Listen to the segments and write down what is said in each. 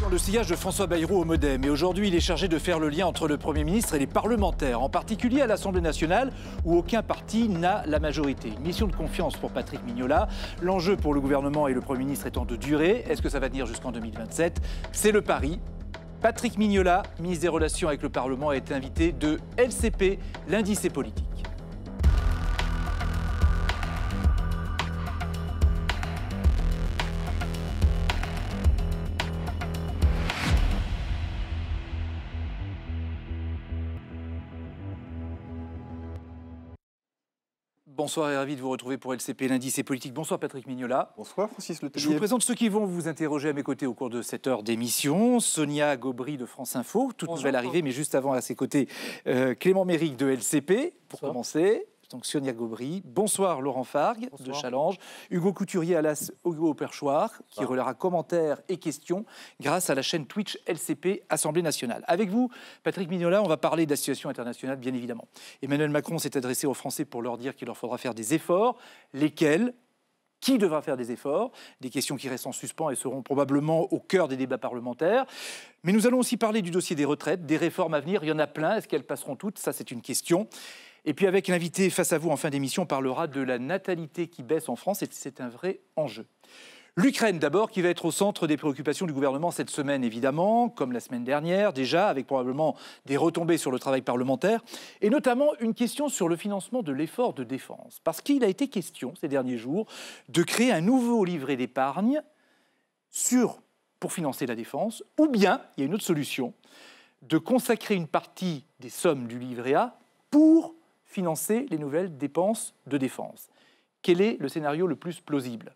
Le sillage de François Bayrou au Modem. Et aujourd'hui, il est chargé de faire le lien entre le Premier ministre et les parlementaires, en particulier à l'Assemblée nationale, où aucun parti n'a la majorité. Une mission de confiance pour Patrick Mignola. L'enjeu pour le gouvernement et le Premier ministre étant de durer. Est-ce que ça va tenir jusqu'en 2027? C'est le pari. Patrick Mignola, ministre des Relations avec le Parlement, a été invité de LCP, l'indice et politique. Bonsoir et ravi de vous retrouver pour LCP, l'indice et politique. Bonsoir Patrick Mignola. Bonsoir Francis Le Tellier. Je vous présente ceux qui vont vous interroger à mes côtés au cours de cette heure d'émission. Sonia Gobry de France Info, toute nouvelle arrivée, mais juste avant à ses côtés, Clément Méric de LCP, pour commencer. Donc Sonia Gobry. Bonsoir Laurent Fargue de Challenge. Hugo Couturier alias Hugo au Perchoir, qui relaiera commentaires et questions grâce à la chaîne Twitch LCP Assemblée nationale. Avec vous, Patrick Mignola, on va parler de la situation internationale, bien évidemment. Emmanuel Macron s'est adressé aux Français pour leur dire qu'il leur faudra faire des efforts. Lesquels ? Qui devra faire des efforts? Des questions qui restent en suspens et seront probablement au cœur des débats parlementaires. Mais nous allons aussi parler du dossier des retraites, des réformes à venir. Il y en a plein. Est-ce qu'elles passeront toutes? Ça, c'est une question. Et puis avec l'invité face à vous en fin d'émission, on parlera de la natalité qui baisse en France et c'est un vrai enjeu. L'Ukraine d'abord, qui va être au centre des préoccupations du gouvernement cette semaine évidemment, comme la semaine dernière déjà, avec probablement des retombées sur le travail parlementaire, et notamment une question sur le financement de l'effort de défense. Parce qu'il a été question ces derniers jours de créer un nouveau livret d'épargne pour financer la défense, ou bien, il y a une autre solution, de consacrer une partie des sommes du livret A pour financer les nouvelles dépenses de défense. Quel est le scénario le plus plausible?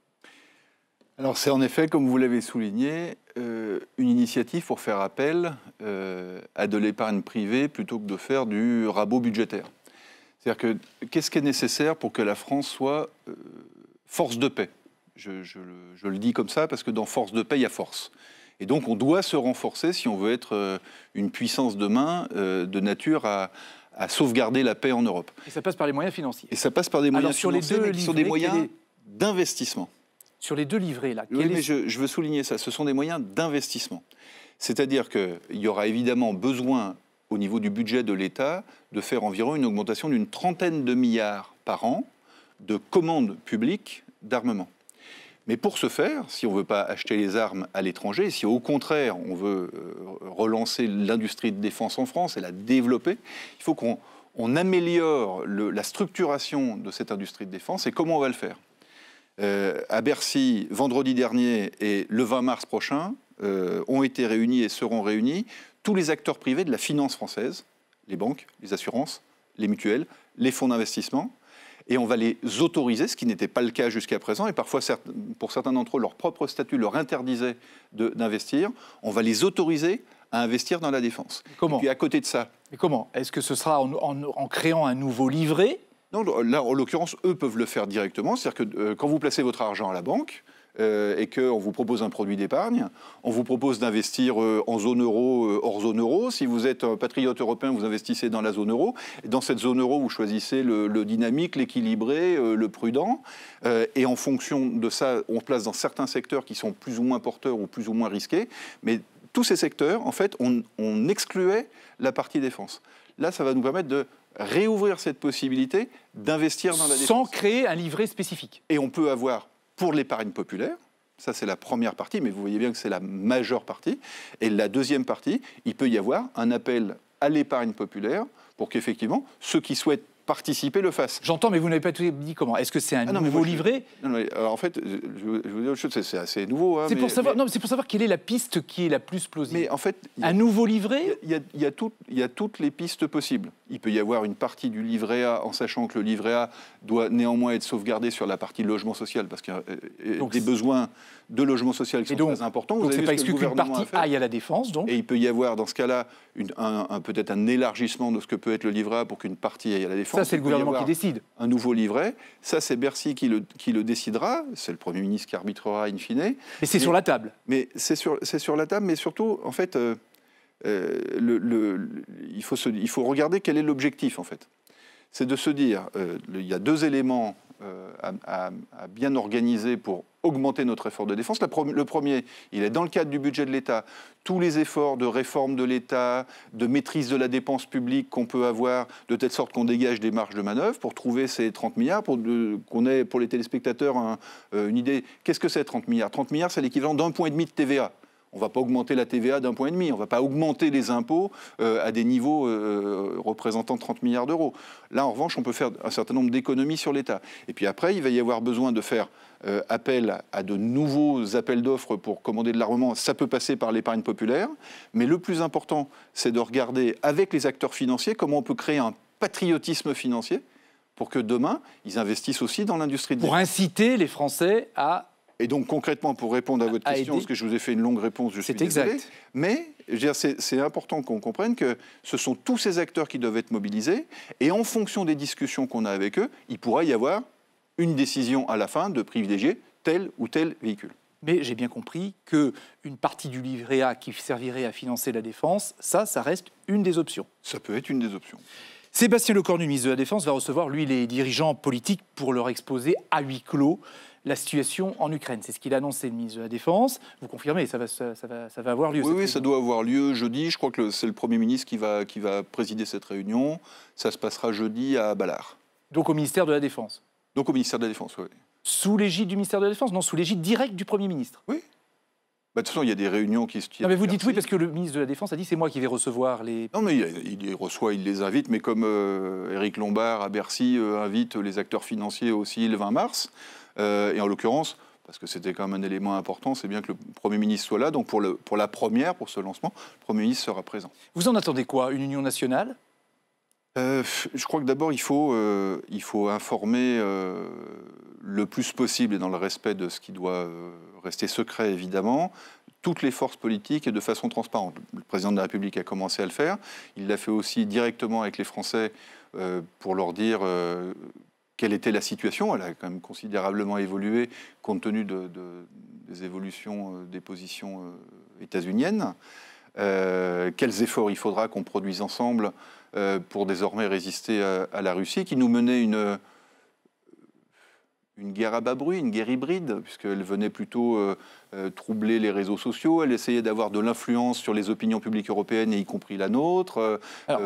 Alors c'est en effet, comme vous l'avez souligné, une initiative pour faire appel à de l'épargne privée plutôt que de faire du rabot budgétaire. C'est-à-dire que qu'est-ce qui est nécessaire pour que la France soit force de paix? Je le dis comme ça parce que dans force de paix, il y a force. Et donc on doit se renforcer si on veut être une puissance demain de nature à sauvegarder la paix en Europe. Et ça passe par les moyens financiers. Et ça passe par des moyens sur financiers, les deux mais qui sont des moyens d'investissement. Sur les deux livrets, là. Oui, mais je veux souligner ça. Ce sont des moyens d'investissement. C'est-à-dire qu'il y aura évidemment besoin, au niveau du budget de l'État, de faire environ une augmentation d'une 30aine de milliards par an de commandes publiques d'armement. Mais pour ce faire, si on ne veut pas acheter les armes à l'étranger, si au contraire on veut relancer l'industrie de défense en France et la développer, il faut qu'on améliore la structuration de cette industrie de défense. Et comment on va le faire ? À Bercy, vendredi dernier et le 20 mars prochain, ont été réunis et seront réunis tous les acteurs privés de la finance française, les banques, les assurances, les mutuelles, les fonds d'investissement. Et on va les autoriser, ce qui n'était pas le cas jusqu'à présent, et parfois, pour certains d'entre eux, leur propre statut leur interdisait d'investir. On va les autoriser à investir dans la défense. Comment ? Et puis à côté de ça... Mais comment ? Est-ce que ce sera en créant un nouveau livret ? Non, là, en l'occurrence, eux peuvent le faire directement. C'est-à-dire que quand vous placez votre argent à la banque, et qu'on vous propose un produit d'épargne, on vous propose d'investir en zone euro, hors zone euro. Si vous êtes un patriote européen, vous investissez dans la zone euro. Et dans cette zone euro, vous choisissez le dynamique, l'équilibré, le prudent. Et en fonction de ça, on place dans certains secteurs qui sont plus ou moins porteurs ou plus ou moins risqués. Mais tous ces secteurs, en fait, on excluait la partie défense. Là, ça va nous permettre de réouvrir cette possibilité d'investir dans la défense. Sans créer un livret spécifique. Et on peut avoir... pour l'épargne populaire, ça c'est la première partie, mais vous voyez bien que c'est la majeure partie. Et la deuxième partie, il peut y avoir un appel à l'épargne populaire pour qu'effectivement, ceux qui souhaitent participer le fassent. J'entends, mais vous n'avez pas tout dit comment. Est-ce que c'est un nouveau livret ? Non, mais alors en fait, je vous dis autre chose, c'est assez nouveau. Hein, c'est pour savoir quelle est la piste qui est la plus plausible. Mais en fait, un nouveau livret ? Il y a toutes les pistes possibles. Il peut y avoir une partie du livret A, en sachant que le livret A doit néanmoins être sauvegardé sur la partie logement social, parce qu'il y a des besoins de logement social qui sont très importants. Donc c'est pas exclu qu'une partie aille à la défense, donc. Et il peut y avoir, dans ce cas-là, peut-être un élargissement de ce que peut être le livret A pour qu'une partie aille à la défense. Ça, c'est le gouvernement qui décide. Un nouveau livret, ça, c'est Bercy qui le décidera. C'est le Premier ministre qui arbitrera in fine. Mais c'est sur la table. Mais c'est sur la table, mais surtout, en fait, il faut regarder quel est l'objectif, en fait. C'est de se dire, il y a deux éléments à bien organiser pour augmenter notre effort de défense. Le premier, il est dans le cadre du budget de l'État. Tous les efforts de réforme de l'État, de maîtrise de la dépense publique qu'on peut avoir, de telle sorte qu'on dégage des marges de manœuvre pour trouver ces 30 milliards, qu'on ait pour les téléspectateurs une idée. Qu'est-ce que c'est 30 milliards 30 milliards, c'est l'équivalent d'1,5 point de TVA. On ne va pas augmenter la TVA d'1,5 point. On ne va pas augmenter les impôts à des niveaux représentant 30 milliards d'euros. Là, en revanche, on peut faire un certain nombre d'économies sur l'État. Et puis après, il va y avoir besoin de faire appel à de nouveaux appels d'offres pour commander de l'armement. Ça peut passer par l'épargne populaire. Mais le plus important, c'est de regarder avec les acteurs financiers comment on peut créer un patriotisme financier pour que demain, ils investissent aussi dans l'industrie de défense. Pour inciter les Français à... Et donc concrètement, pour répondre à votre question, parce que je vous ai fait une longue réponse, je suis désolé. Exact. Mais c'est important qu'on comprenne que ce sont tous ces acteurs qui doivent être mobilisés. Et en fonction des discussions qu'on a avec eux, il pourra y avoir une décision à la fin de privilégier tel ou tel véhicule. Mais j'ai bien compris qu'une partie du livret A qui servirait à financer la défense, ça reste une des options. Ça peut être une des options. Sébastien Lecornu, ministre de la Défense, va recevoir, lui, les dirigeants politiques pour leur exposer à huis clos la situation en Ukraine. C'est ce qu'il a annoncé, le ministre de la Défense. Vous confirmez, ça va avoir lieu? Oui, ça doit avoir lieu jeudi. Je crois que c'est le Premier ministre qui va présider cette réunion. Ça se passera jeudi à Ballard. Donc au ministère de la Défense? Donc au ministère de la Défense, oui. Sous l'égide du ministère de la Défense? Non, sous l'égide directe du Premier ministre? Oui. De toute façon, il y a des réunions qui se tiennent. Non, mais vous dites oui parce que le ministre de la Défense a dit c'est moi qui vais recevoir les... Non, mais il les reçoit, il les invite, mais comme Éric Lombard à Bercy invite les acteurs financiers aussi le 20 mars, et en l'occurrence, parce que c'était quand même un élément important, c'est bien que le Premier ministre soit là. Donc pour ce lancement, le Premier ministre sera présent. Vous en attendez quoi? Une union nationale? Je crois que d'abord, il faut informer le plus possible, et dans le respect de ce qui doit rester secret, évidemment, toutes les forces politiques et de façon transparente. Le président de la République a commencé à le faire. Il l'a fait aussi directement avec les Français pour leur dire quelle était la situation. Elle a quand même considérablement évolué compte tenu des évolutions des positions états-uniennes. Quels efforts il faudra qu'on produise ensemble pour désormais résister à la Russie, qui nous menait une guerre à bas bruit, une guerre hybride, puisqu'elle venait plutôt troubler les réseaux sociaux, elle essayait d'avoir de l'influence sur les opinions publiques européennes, y compris la nôtre.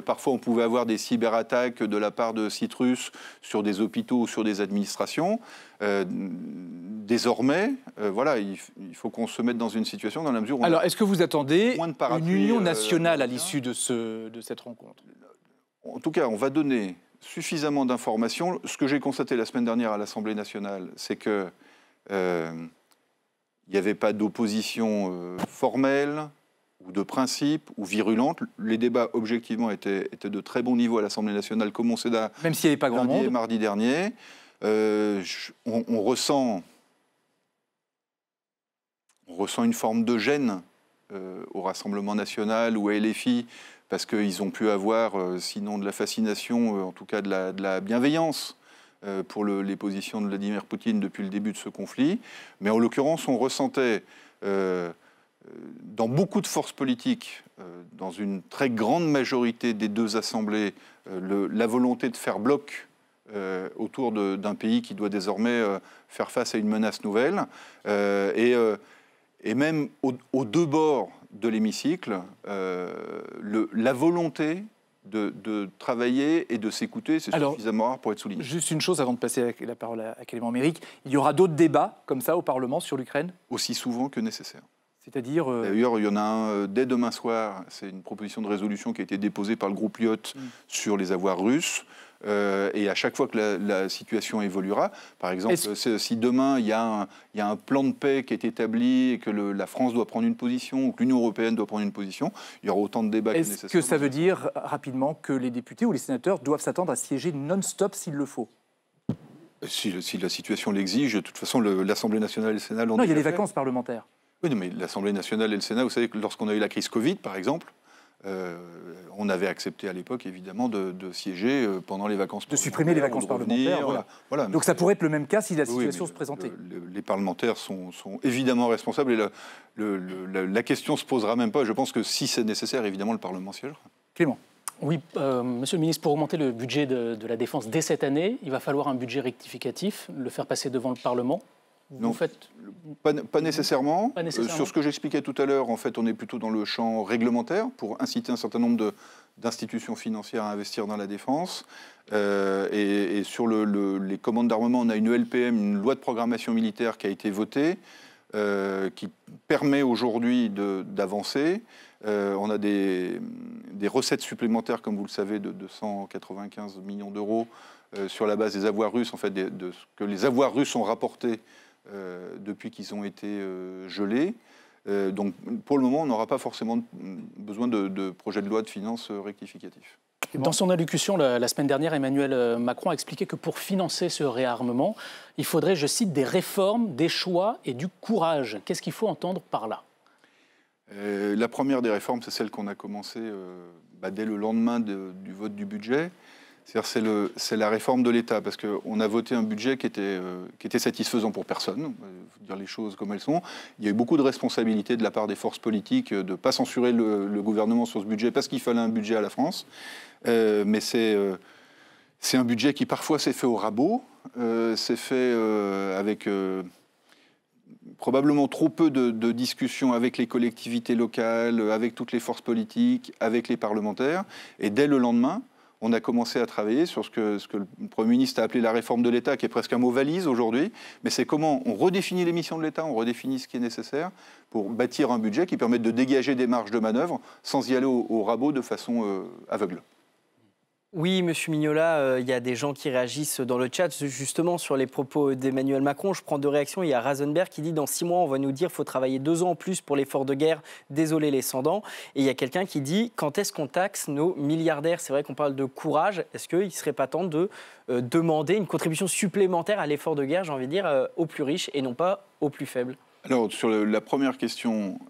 Parfois, on pouvait avoir des cyberattaques de la part de sites russes sur des hôpitaux ou sur des administrations. Désormais, voilà, il faut qu'on se mette dans une situation dans la mesure où... Alors, est-ce que vous attendez une union nationale à l'issue de cette rencontre? En tout cas, on va donner suffisamment d'informations. Ce que j'ai constaté la semaine dernière à l'Assemblée nationale, c'est qu'il n'y avait pas d'opposition formelle ou de principe ou virulente. Les débats, objectivement, étaient de très bon niveau à l'Assemblée nationale, comme au Sénat, même s'il n'y avait pas grand monde, lundi et mardi dernier. On ressent une forme de gêne au Rassemblement national ou à LFI, parce qu'ils ont pu avoir, sinon de la fascination, en tout cas de la bienveillance pour les positions de Vladimir Poutine depuis le début de ce conflit. Mais en l'occurrence, on ressentait dans beaucoup de forces politiques, dans une très grande majorité des deux assemblées, la volonté de faire bloc autour d'un pays qui doit désormais faire face à une menace nouvelle. Et même aux deux bords de l'hémicycle, la volonté de travailler et de s'écouter, c'est suffisamment rare pour être souligné. Juste une chose avant de passer la parole à Clément Méric, il y aura d'autres débats comme ça au Parlement sur l'Ukraine? Aussi souvent que nécessaire. C'est-à-dire D'ailleurs, il y en a un dès demain soir, c'est une proposition de résolution qui a été déposée par le groupe Lyot sur les avoirs russes. Et à chaque fois que la situation évoluera, par exemple, si demain il y a un plan de paix qui est établi et que la France doit prendre une position ou que l'Union européenne doit prendre une position, il y aura autant de débats que nécessaire. Est-ce que ça veut dire rapidement que les députés ou les sénateurs doivent s'attendre à siéger non-stop s'il le faut? Si la situation l'exige, de toute façon, l'Assemblée nationale et le Sénat l'ont déjà fait. Non, il y a les vacances parlementaires. Oui, non, mais l'Assemblée nationale et le Sénat, vous savez que lorsqu'on a eu la crise Covid, par exemple, on avait accepté à l'époque, évidemment, de siéger pendant les vacances parlementaires. De supprimer les vacances parlementaires. Voilà. Donc ça pourrait être le même cas si la situation se présentait. Les parlementaires sont évidemment responsables et la question ne se posera même pas. Je pense que si c'est nécessaire, évidemment, le Parlement siégera. Clément. Oui, Monsieur le ministre, pour augmenter le budget de la Défense dès cette année, il va falloir un budget rectificatif, le faire passer devant le Parlement. Non, pas nécessairement. Pas nécessairement. Sur ce que j'expliquais tout à l'heure, en fait, on est plutôt dans le champ réglementaire pour inciter un certain nombre d'institutions financières à investir dans la défense. Et sur les commandes d'armement, on a une LPM, une loi de programmation militaire qui a été votée, qui permet aujourd'hui d'avancer. On a des recettes supplémentaires, comme vous le savez, de 295 millions d'euros sur la base des avoirs russes, en fait, de ce que les avoirs russes ont rapporté depuis qu'ils ont été gelés. Donc, pour le moment, on n'aura pas forcément besoin de projet de loi de finances rectificatif. Dans son allocution la semaine dernière, Emmanuel Macron a expliqué que pour financer ce réarmement, il faudrait, je cite, des réformes, des choix et du courage. Qu'est-ce qu'il faut entendre par là ? La première des réformes, c'est celle qu'on a commencée dès le lendemain du vote du budget. C'est la réforme de l'État, parce qu'on a voté un budget qui était satisfaisant pour personne, il faut dire les choses comme elles sont. Il y a eu beaucoup de responsabilités de la part des forces politiques de ne pas censurer le gouvernement sur ce budget, parce qu'il fallait un budget à la France. Mais c'est un budget qui parfois s'est fait au rabot, s'est fait avec probablement trop peu de discussions avec les collectivités locales, avec toutes les forces politiques, avec les parlementaires. Et dès le lendemain, on a commencé à travailler sur ce que le Premier ministre a appelé la réforme de l'État, qui est presque un mot valise aujourd'hui, mais c'est comment on redéfinit les missions de l'État, on redéfinit ce qui est nécessaire pour bâtir un budget qui permette de dégager des marges de manœuvre sans y aller au rabot de façon aveugle. Oui, Monsieur Mignola, il y a des gens qui réagissent dans le chat justement sur les propos d'Emmanuel Macron. Je prends deux réactions. Il y a Rasenberg qui dit « Dans 6 mois, on va nous dire qu'il faut travailler 2 ans en plus pour l'effort de guerre. Désolé les sans-dents ». Et il y a quelqu'un qui dit « Quand est-ce qu'on taxe nos milliardaires ?» C'est vrai qu'on parle de courage. Est-ce qu'il ne serait pas temps de demander une contribution supplémentaire à l'effort de guerre, j'ai envie de dire, aux plus riches et non pas aux plus faibles ? Alors, sur la première question,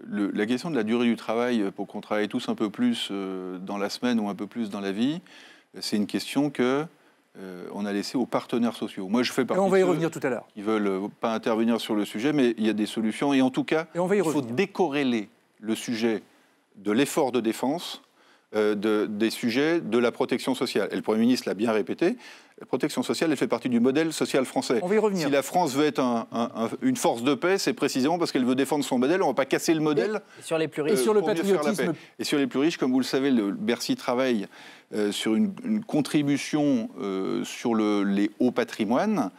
la question de la durée du travail, pour qu'on travaille tous un peu plus dans la semaine ou un peu plus dans la vie, c'est une question qu'on a laissée aux partenaires sociaux. Moi, je fais partie on va y revenir tout à l'heure. Ils ne veulent pas intervenir sur le sujet, mais il y a des solutions. Et en tout cas, il faut décorréler le sujet de l'effort de défense des sujets de la protection sociale. Et le Premier ministre l'a bien répété, la protection sociale, elle fait partie du modèle social français. On va y revenir. Si la France veut être une force de paix, c'est précisément parce qu'elle veut défendre son modèle. On ne va pas casser le modèle. Et sur les plus riches. Et sur le patriotisme. Et sur les plus riches, comme vous le savez, le Bercy travaille sur une contribution sur les hauts patrimoines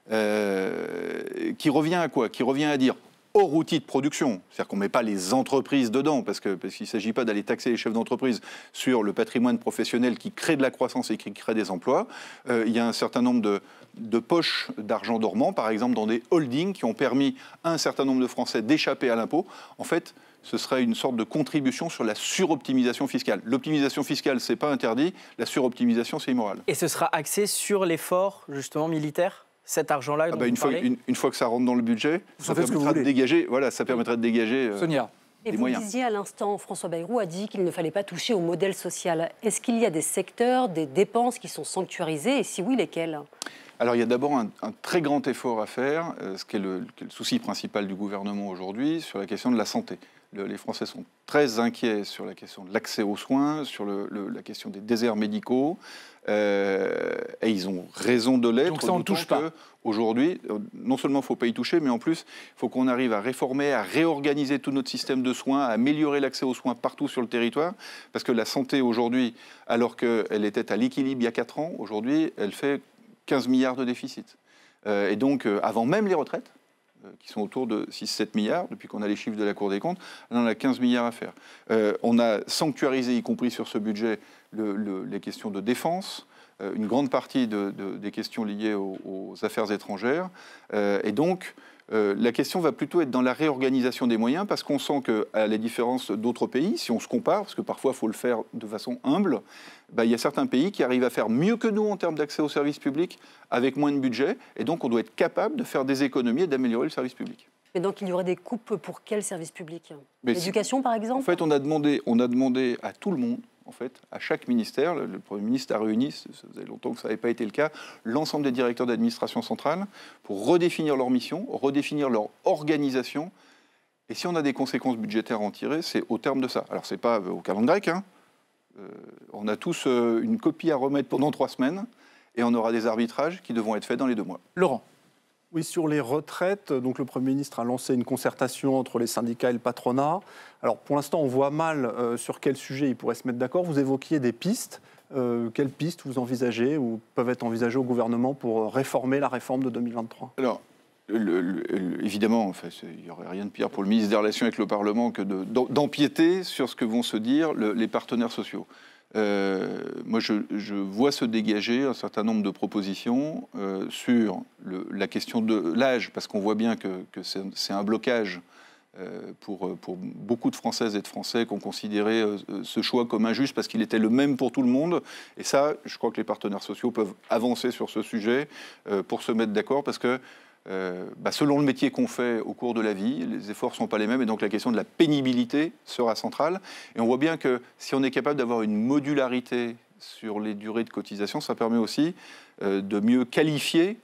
qui revient à quoi ? Qui revient à dire hors outil de production, c'est-à-dire qu'on ne met pas les entreprises dedans, parce qu'il ne s'agit pas d'aller taxer les chefs d'entreprise sur le patrimoine professionnel qui crée de la croissance et qui crée des emplois. Il y a un certain nombre de poches d'argent dormant, par exemple dans des holdings qui ont permis à un certain nombre de Français d'échapper à l'impôt. En fait, ce serait une sorte de contribution sur la suroptimisation fiscale. L'optimisation fiscale, ce n'est pas interdit, la suroptimisation, c'est immoral. Et ce sera axé sur l'effort, justement, militaire ? Cet argent-là dont vous parlez ? Une fois que ça rentre dans le budget, ça permettra de dégager, ça permettrait de dégager Sonia. Et vous le disiez à l'instant, François Bayrou a dit qu'il ne fallait pas toucher au modèle social. Est-ce qu'il y a des secteurs, des dépenses qui sont sanctuarisées, et si oui, lesquels ? Alors il y a d'abord un très grand effort à faire, ce qui est le souci principal du gouvernement aujourd'hui, sur la question de la santé. Les Français sont très inquiets sur la question de l'accès aux soins, sur la question des déserts médicaux, et ils ont raison de l'être. Donc ça, on ne touche pas. Aujourd'hui, non seulement il ne faut pas y toucher, mais en plus, il faut qu'on arrive à réformer, à réorganiser tout notre système de soins, à améliorer l'accès aux soins partout sur le territoire, parce que la santé aujourd'hui, alors qu'elle était à l'équilibre il y a 4 ans, aujourd'hui, elle fait 15 milliards de déficit. Et donc, avant même les retraites, qui sont autour de 6-7 milliards, depuis qu'on a les chiffres de la Cour des comptes, on en a 15 milliards à faire. On a sanctuarisé, y compris sur ce budget, les questions de défense, une grande partie des questions liées aux affaires étrangères. Et donc, la question va plutôt être dans la réorganisation des moyens, parce qu'on sent qu'à la différence d'autres pays, si on se compare, parce que parfois il faut le faire de façon humble, il y a certains pays qui arrivent à faire mieux que nous en termes d'accès aux services publics avec moins de budget, et donc on doit être capable de faire des économies et d'améliorer le service public. Mais donc il y aurait des coupes pour quel service public ? L'éducation par exemple ? En fait, on a demandé à tout le monde, en fait, à chaque ministère, le Premier ministre a réuni, ça faisait longtemps que ça n'avait pas été le cas, l'ensemble des directeurs d'administration centrale pour redéfinir leur mission, redéfinir leur organisation. Et si on a des conséquences budgétaires à en tirer, c'est au terme de ça. Alors, ce n'est pas au calendrier grec, On a tous une copie à remettre pendant 3 semaines et on aura des arbitrages qui devront être faits dans les 2 mois. Laurent. Oui, sur les retraites, donc le Premier ministre a lancé une concertation entre les syndicats et le patronat. Alors pour l'instant, on voit mal sur quel sujet ils pourraient se mettre d'accord. Vous évoquiez des pistes. Quelles pistes vous envisagez ou peuvent être envisagées au gouvernement pour réformer la réforme de 2023 ? Alors, évidemment, enfin, il n'y aurait rien de pire pour le ministre des Relations avec le Parlement que d'empiéter sur ce que vont se dire les partenaires sociaux. Moi, je vois se dégager un certain nombre de propositions sur la question de l'âge, parce qu'on voit bien que c'est un blocage pour beaucoup de Françaises et de Français qui ont considéré ce choix comme injuste parce qu'il était le même pour tout le monde. Et ça, je crois que les partenaires sociaux peuvent avancer sur ce sujet pour se mettre d'accord, parce que selon le métier qu'on fait au cours de la vie, les efforts ne sont pas les mêmes, et donc la question de la pénibilité sera centrale. Et on voit bien que si on est capable d'avoir une modularité sur les durées de cotisation, ça permet aussi de mieux qualifier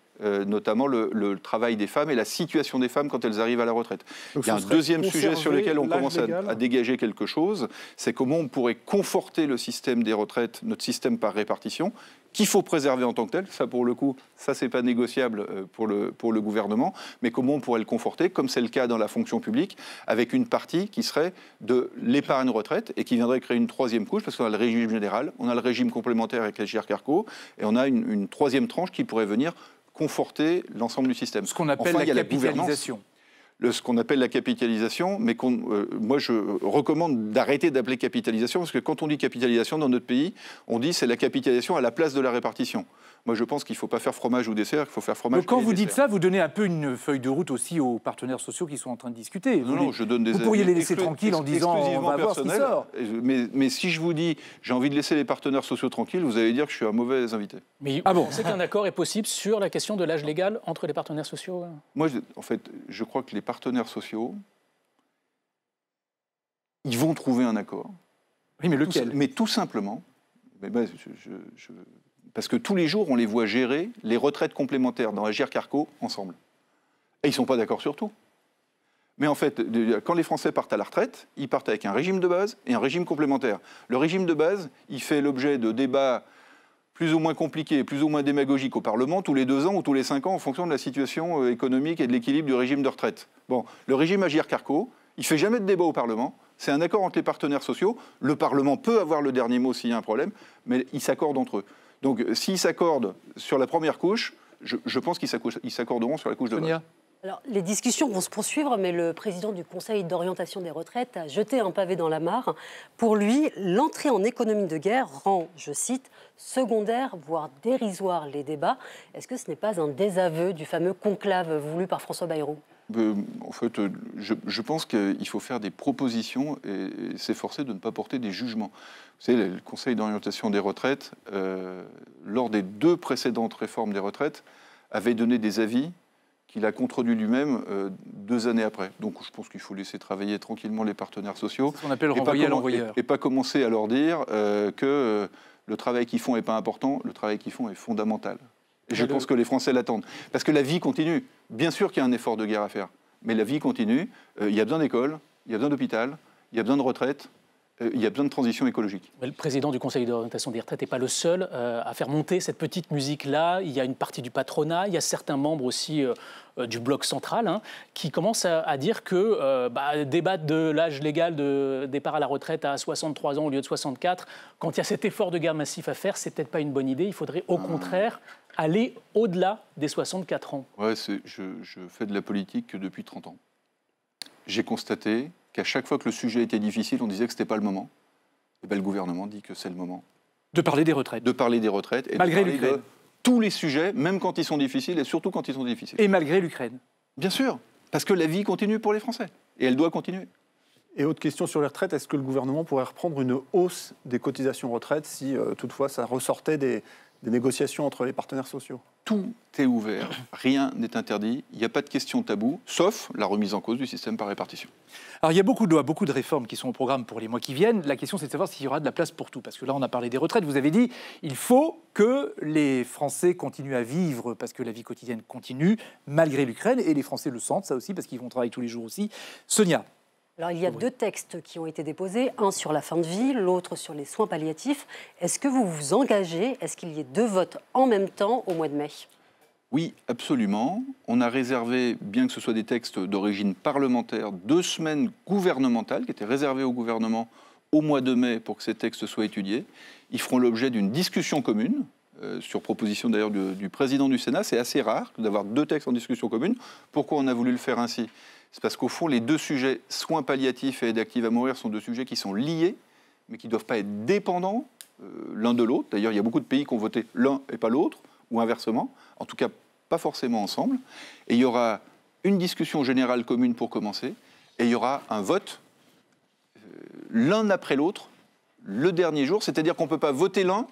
notamment le travail des femmes et la situation des femmes quand elles arrivent à la retraite. Donc, il y a un deuxième sujet sur lequel on commence à dégager quelque chose, c'est comment on pourrait conforter le système des retraites, notre système par répartition, qu'il faut préserver en tant que tel. Ça, pour le coup, ça, c'est pas négociable pour le gouvernement. Mais comment on pourrait le conforter, comme c'est le cas dans la fonction publique, avec une partie qui serait de l'épargne retraite et qui viendrait créer une 3e couche, parce qu'on a le régime général, on a le régime complémentaire avec l'Agir Carco, et on a une 3e tranche qui pourrait venir conforter l'ensemble du système. Ce qu'on appelle la capitalisation. Ce qu'on appelle la capitalisation, mais moi je recommande d'arrêter d'appeler capitalisation, parce que quand on dit capitalisation dans notre pays, on dit c'est la capitalisation à la place de la répartition. Moi je pense qu'il ne faut pas faire fromage ou dessert, qu'il faut faire fromage. Donc quand et vous dessert. dites ça, vous donnez un peu une feuille de route aussi aux partenaires sociaux qui sont en train de discuter. Non, je donne des vous pourriez les laisser tranquilles en disant on va voir ce qui sort. Mais si je vous dis j'ai envie de laisser les partenaires sociaux tranquilles, vous allez dire que je suis un mauvais invité. Mais vous pensez qu'un accord est possible sur la question de l'âge légal entre les partenaires sociaux ? Moi, en fait, je crois que les partenaires sociaux, ils vont trouver un accord. Oui, mais lequel ? Mais tout simplement, parce que tous les jours, on les voit gérer les retraites complémentaires dans Agir Carco ensemble. Et ils ne sont pas d'accord sur tout. Mais en fait, quand les Français partent à la retraite, ils partent avec un régime de base et un régime complémentaire. Le régime de base, il fait l'objet de débats plus ou moins compliqués, plus ou moins démagogiques au Parlement, tous les 2 ans ou tous les 5 ans, en fonction de la situation économique et de l'équilibre du régime de retraite. Bon, le régime Agir Carco, il ne fait jamais de débat au Parlement. C'est un accord entre les partenaires sociaux. Le Parlement peut avoir le dernier mot s'il y a un problème, mais ils s'accordent entre eux. Donc, s'ils s'accordent sur la première couche, je pense qu'ils s'accorderont sur la couche de base. Alors, les discussions vont se poursuivre, mais le président du Conseil d'orientation des retraites a jeté un pavé dans la mare. Pour lui, l'entrée en économie de guerre rend, je cite, secondaire, voire dérisoire les débats. Est-ce que ce n'est pas un désaveu du fameux conclave voulu par François Bayrou ? En fait, je pense qu'il faut faire des propositions et s'efforcer de ne pas porter des jugements. Vous savez, le Conseil d'orientation des retraites, lors des 2 précédentes réformes des retraites, avait donné des avis qu'il a contredit lui-même 2 années après. Donc je pense qu'il faut laisser travailler tranquillement les partenaires sociaux. C'est ce qu'on appelle renvoyer à l'envoyeur. Et pas commencer à leur dire que le travail qu'ils font n'est pas important, le travail qu'ils font est fondamental. Et je pense que les Français l'attendent. Parce que la vie continue. Bien sûr qu'il y a un effort de guerre à faire, mais la vie continue. Il y a besoin d'école, il y a besoin d'hôpital, il y a besoin de retraite, il y a besoin de transition écologique. Le président du Conseil d'orientation des retraites n'est pas le seul à faire monter cette petite musique-là. Il y a une partie du patronat, il y a certains membres aussi du bloc central qui commencent à dire que débattre de l'âge légal de départ à la retraite à 63 ans au lieu de 64, quand il y a cet effort de guerre massif à faire, c'est peut-être pas une bonne idée. Il faudrait au contraire aller au-delà des 64 ans. Ouais, je fais de la politique depuis 30 ans. J'ai constaté qu'à chaque fois que le sujet était difficile, on disait que ce n'était pas le moment. Et bien, le gouvernement dit que c'est le moment. De parler des retraites. De parler des retraites. Et malgré de parler l'Ukraine. De tous les sujets, même quand ils sont difficiles, et surtout quand ils sont difficiles. Et malgré l'Ukraine. Bien sûr, parce que la vie continue pour les Français. Et elle doit continuer. Et autre question sur les retraites, est-ce que le gouvernement pourrait reprendre une hausse des cotisations retraite si toutefois ça ressortait des négociations entre les partenaires sociaux? Tout est ouvert, rien n'est interdit, il n'y a pas de question taboue, sauf la remise en cause du système par répartition. Alors il y a beaucoup de lois, beaucoup de réformes qui sont au programme pour les mois qui viennent. La question c'est de savoir s'il y aura de la place pour tout. Parce que là on a parlé des retraites, vous avez dit il faut que les Français continuent à vivre parce que la vie quotidienne continue, malgré l'Ukraine. Et les Français le sentent ça aussi parce qu'ils vont travailler tous les jours aussi. Sonia. Alors, il y a deux textes qui ont été déposés, un sur la fin de vie, l'autre sur les soins palliatifs. Est-ce que vous vous engagez, est-ce qu'il y ait deux votes en même temps au mois de mai ? Oui, absolument. On a réservé, bien que ce soit des textes d'origine parlementaire, 2 semaines gouvernementales qui étaient réservées au gouvernement au mois de mai pour que ces textes soient étudiés. Ils feront l'objet d'une discussion commune, sur proposition d'ailleurs du président du Sénat. C'est assez rare d'avoir 2 textes en discussion commune. Pourquoi on a voulu le faire ainsi ? C'est parce qu'au fond, les 2 sujets, soins palliatifs et aide active à mourir, sont 2 sujets qui sont liés, mais qui ne doivent pas être dépendants l'un de l'autre. D'ailleurs, il y a beaucoup de pays qui ont voté l'un et pas l'autre, ou inversement. En tout cas, pas forcément ensemble. Et il y aura une discussion générale commune pour commencer, et il y aura un vote l'un après l'autre, le dernier jour. C'est-à-dire qu'on ne peut pas voter l'un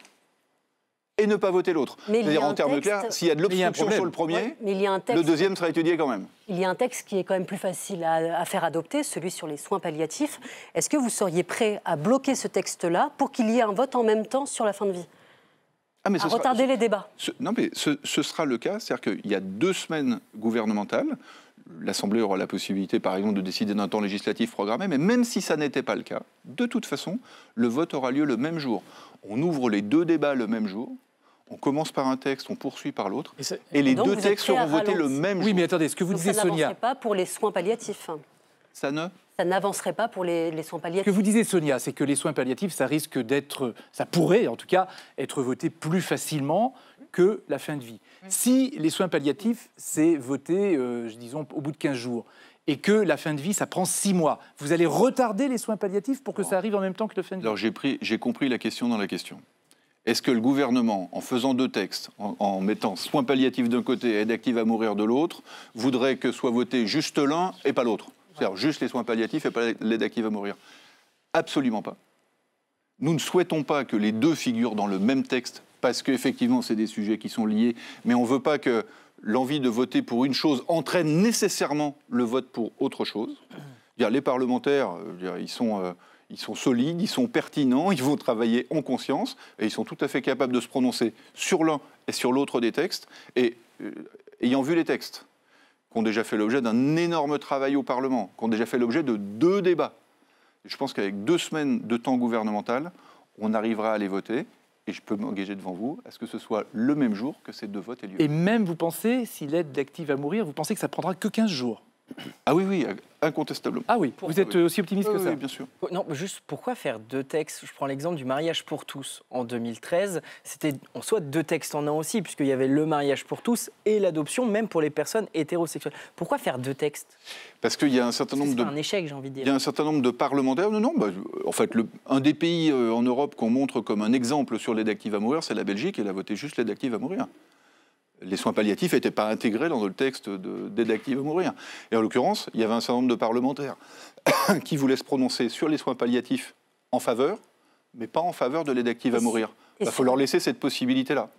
et ne pas voter l'autre. C'est-à-dire, en termes clairs, s'il y a de l'obstruction sur le premier, le deuxième sera étudié quand même. Il y a un texte qui est quand même plus facile à faire adopter, celui sur les soins palliatifs. Est-ce que vous seriez prêt à bloquer ce texte-là pour qu'il y ait un vote en même temps sur la fin de vie ? À retarder les débats. Non, mais ce sera le cas. C'est-à-dire qu'il y a 2 semaines gouvernementales. L'Assemblée aura la possibilité, par exemple, de décider d'un temps législatif programmé. Mais même si ça n'était pas le cas, de toute façon, le vote aura lieu le même jour. On ouvre les 2 débats le même jour. On commence par un texte, on poursuit par l'autre. Et les 2 textes seront votés le même jour. Oui, mais attendez, ce que vous disiez, Sonia... Ça n'avancerait pas pour les soins palliatifs. Ça n'avancerait pas pour les soins palliatifs. Ce que vous disiez, Sonia, c'est que les soins palliatifs, ça risque d'être, ça pourrait en tout cas être voté plus facilement que la fin de vie. Si les soins palliatifs, c'est voté, disons, au bout de 15 jours, et que la fin de vie, ça prend 6 mois, vous allez retarder les soins palliatifs pour que ça arrive en même temps que la fin de vie ? Alors j'ai compris la question dans la question. Est-ce que le gouvernement, en faisant 2 textes, en mettant soins palliatifs d'un côté et aide active à mourir de l'autre, voudrait que soit voté juste l'un et pas l'autre ? C'est-à-dire juste les soins palliatifs et pas l'aide active à mourir. Absolument pas. Nous ne souhaitons pas que les 2 figurent dans le même texte, parce qu'effectivement, c'est des sujets qui sont liés, mais on ne veut pas que l'envie de voter pour une chose entraîne nécessairement le vote pour autre chose. Les parlementaires, ils sont solides, ils sont pertinents, ils vont travailler en conscience, et ils sont tout à fait capables de se prononcer sur l'un et sur l'autre des textes. Et ayant vu les textes, qui ont déjà fait l'objet d'un énorme travail au Parlement, qui ont déjà fait l'objet de 2 débats. Et je pense qu'avec 2 semaines de temps gouvernemental, on arrivera à les voter. Et je peux m'engager devant vous à ce que ce soit le même jour que ces 2 votes aient lieu. Et même, vous pensez, si l'aide active à mourir, vous pensez que ça prendra que 15 jours ? Ah oui, incontestement. Ah oui, vous êtes aussi optimiste que ça ? Oui, bien sûr. Non, juste pourquoi faire 2 textes ? Je prends l'exemple du mariage pour tous. En 2013, c'était en soi 2 textes en un aussi, puisqu'il y avait le mariage pour tous et l'adoption, même pour les personnes hétérosexuelles. Pourquoi faire 2 textes ? Parce qu'il y a un certain nombre de... C'est un échec, j'ai envie de dire. Il y a un certain nombre de parlementaires... Non, en fait, un des pays en Europe qu'on montre comme un exemple sur l'aide active à mourir, c'est la Belgique, et elle a voté juste l'aide active à mourir. Les soins palliatifs n'étaient pas intégrés dans le texte d'aide active à mourir. Et en l'occurrence, il y avait un certain nombre de parlementaires qui voulaient se prononcer sur les soins palliatifs en faveur, mais pas en faveur de l'aide active à mourir. Il faut leur laisser cette possibilité-là.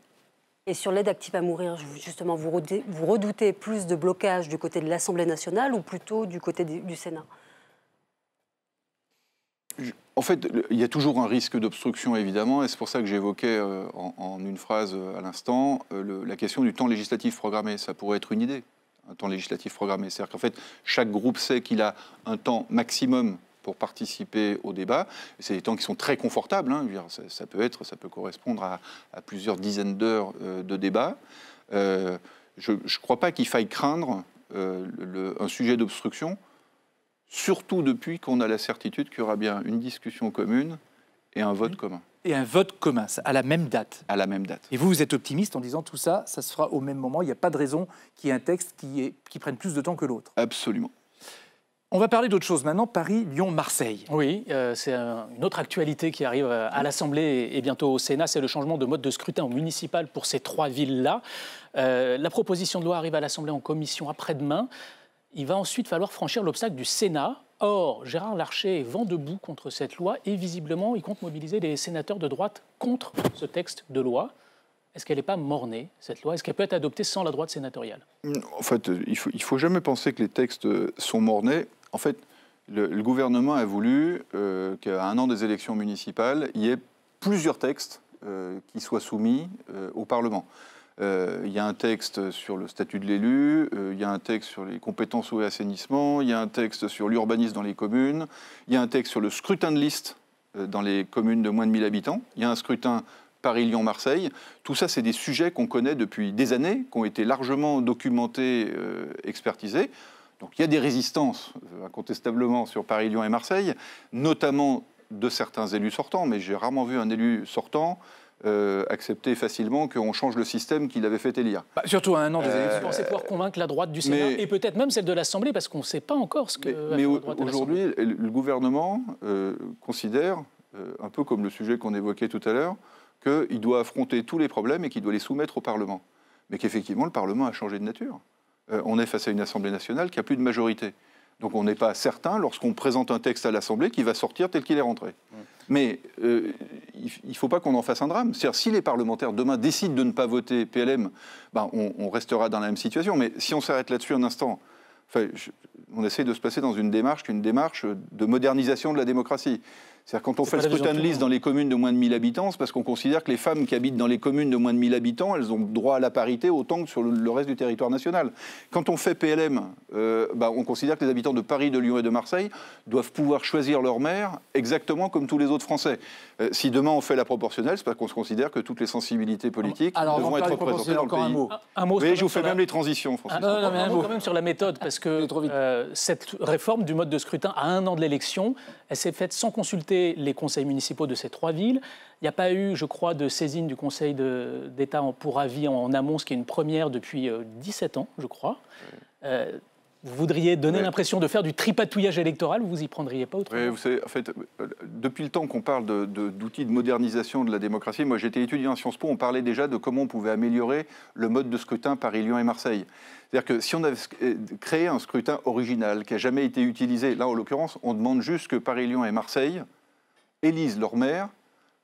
Et sur l'aide active à mourir, justement, vous redoutez plus de blocage du côté de l'Assemblée nationale ou plutôt du côté du Sénat ? En fait, il y a toujours un risque d'obstruction, évidemment, et c'est pour ça que j'évoquais en une phrase à l'instant la question du temps législatif programmé. Ça pourrait être une idée, un temps législatif programmé. C'est-à-dire qu'en fait, chaque groupe sait qu'il a un temps maximum pour participer au débat. C'est des temps qui sont très confortables. Hein. Ça peut correspondre à plusieurs dizaines d'heures de débat. Je ne crois pas qu'il faille craindre un sujet d'obstruction, surtout depuis qu'on a la certitude qu'il y aura bien une discussion commune et un vote commun. Et un vote commun, à la même date. À la même date. Et vous êtes optimiste en disant tout ça, ça se fera au même moment. Il n'y a pas de raison qu'il y ait un texte qui prenne plus de temps que l'autre. Absolument. On va parler d'autre chose maintenant, Paris, Lyon, Marseille. Oui, c'est une autre actualité qui arrive à l'Assemblée et bientôt au Sénat, c'est le changement de mode de scrutin municipal pour ces 3 villes-là. La proposition de loi arrive à l'Assemblée en commission après-demain. Il va ensuite falloir franchir l'obstacle du Sénat. Or, Gérard Larcher est vent debout contre cette loi et visiblement, il compte mobiliser les sénateurs de droite contre ce texte de loi. Est-ce qu'elle n'est pas mort-née, cette loi ? Est-ce qu'elle peut être adoptée sans la droite sénatoriale ? En fait, il faut jamais penser que les textes sont mort-nés. En fait, le gouvernement a voulu qu'à 1 an des élections municipales, il y ait plusieurs textes qui soient soumis au Parlement. Il y a un texte sur le statut de l'élu, il y a un texte sur les compétences eau et assainissement, il y a un texte sur l'urbanisme dans les communes, il y a un texte sur le scrutin de liste dans les communes de moins de 1000 habitants, il y a un scrutin Paris-Lyon-Marseille. Tout ça, c'est des sujets qu'on connaît depuis des années, qui ont été largement documentés, expertisés. Donc il y a des résistances, incontestablement, sur Paris, Lyon et Marseille, notamment de certains élus sortants, mais j'ai rarement vu un élu sortant accepter facilement qu'on change le système qu'il avait fait élire. Surtout à un an des élections. Vous pensez pouvoir convaincre la droite du Sénat et peut-être même celle de l'Assemblée, parce qu'on ne sait pas encore ce que va faire la droite de l'Assemblée. Aujourd'hui, le gouvernement considère, un peu comme le sujet qu'on évoquait tout à l'heure, qu'il doit affronter tous les problèmes et qu'il doit les soumettre au Parlement. Mais qu'effectivement, le Parlement a changé de nature. On est face à une Assemblée nationale qui n'a plus de majorité. Donc on n'est pas certain, lorsqu'on présente un texte à l'Assemblée, qu'il va sortir tel qu'il est rentré. Mais il ne faut pas qu'on en fasse un drame. C'est-à-dire, si les parlementaires, demain, décident de ne pas voter PLM, on restera dans la même situation. Mais si on s'arrête là-dessus un instant, on essaie de se placer dans une démarche de modernisation de la démocratie. C'est-à-dire, quand on fait le scrutin de liste dans les communes de moins de 1000 habitants, c'est parce qu'on considère que les femmes qui habitent dans les communes de moins de 1000 habitants, elles ont droit à la parité autant que sur le reste du territoire national. Quand on fait PLM, on considère que les habitants de Paris, de Lyon et de Marseille doivent pouvoir choisir leur maire exactement comme tous les autres Français. Si demain on fait la proportionnelle, c'est parce qu'on se considère que toutes les sensibilités politiques devront être représentées dans le pays. Un mot oui, je vous fais même les transitions, François. Un mot quand même sur la méthode, parce que cette réforme du mode de scrutin à un an de l'élection, elle s'est faite sans consulter les conseils municipaux de ces 3 villes. Il n'y a pas eu, je crois, de saisine du Conseil d'État pour avis en amont, ce qui est une première depuis 17 ans, je crois. Vous voudriez donner l'impression de faire du tripatouillage électoral, vous y prendriez pas autrement? Oui, vous savez, en fait, depuis le temps qu'on parle d'outils de modernisation de la démocratie, moi j'étais étudiant à Sciences Po, on parlait déjà de comment on pouvait améliorer le mode de scrutin Paris, Lyon et Marseille. C'est-à-dire que si on avait créé un scrutin original qui n'a jamais été utilisé, là en l'occurrence, on demande juste que Paris, Lyon et Marseille élisent leur maire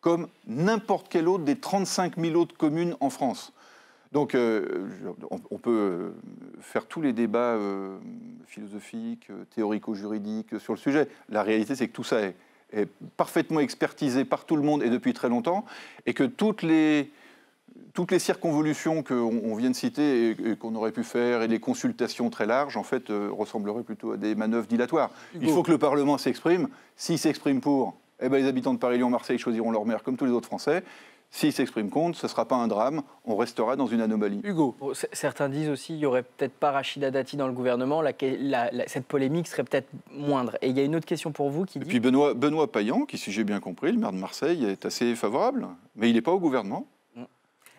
comme n'importe quelle autre des 35 000 autres communes en France. Donc, on peut faire tous les débats philosophiques, théorico-juridiques sur le sujet. La réalité, c'est que tout ça est parfaitement expertisé par tout le monde et depuis très longtemps, et que toutes les circonvolutions qu'on vient de citer et qu'on aurait pu faire, et les consultations très larges, en fait, ressembleraient plutôt à des manœuvres dilatoires. Il faut que le Parlement s'exprime. S'il s'exprime pour, les habitants de Paris, Lyon, Marseille choisiront leur maire comme tous les autres Français. S'ils s'expriment contre, ce ne sera pas un drame, on restera dans une anomalie. Hugo. Bon, certains disent aussi qu'il n'y aurait peut-être pas Rachida Dati dans le gouvernement, cette polémique serait peut-être moindre. Et il y a une autre question pour vous qui dit... Et puis Benoît Payan, qui, si j'ai bien compris, le maire de Marseille, est assez favorable, mais il n'est pas au gouvernement.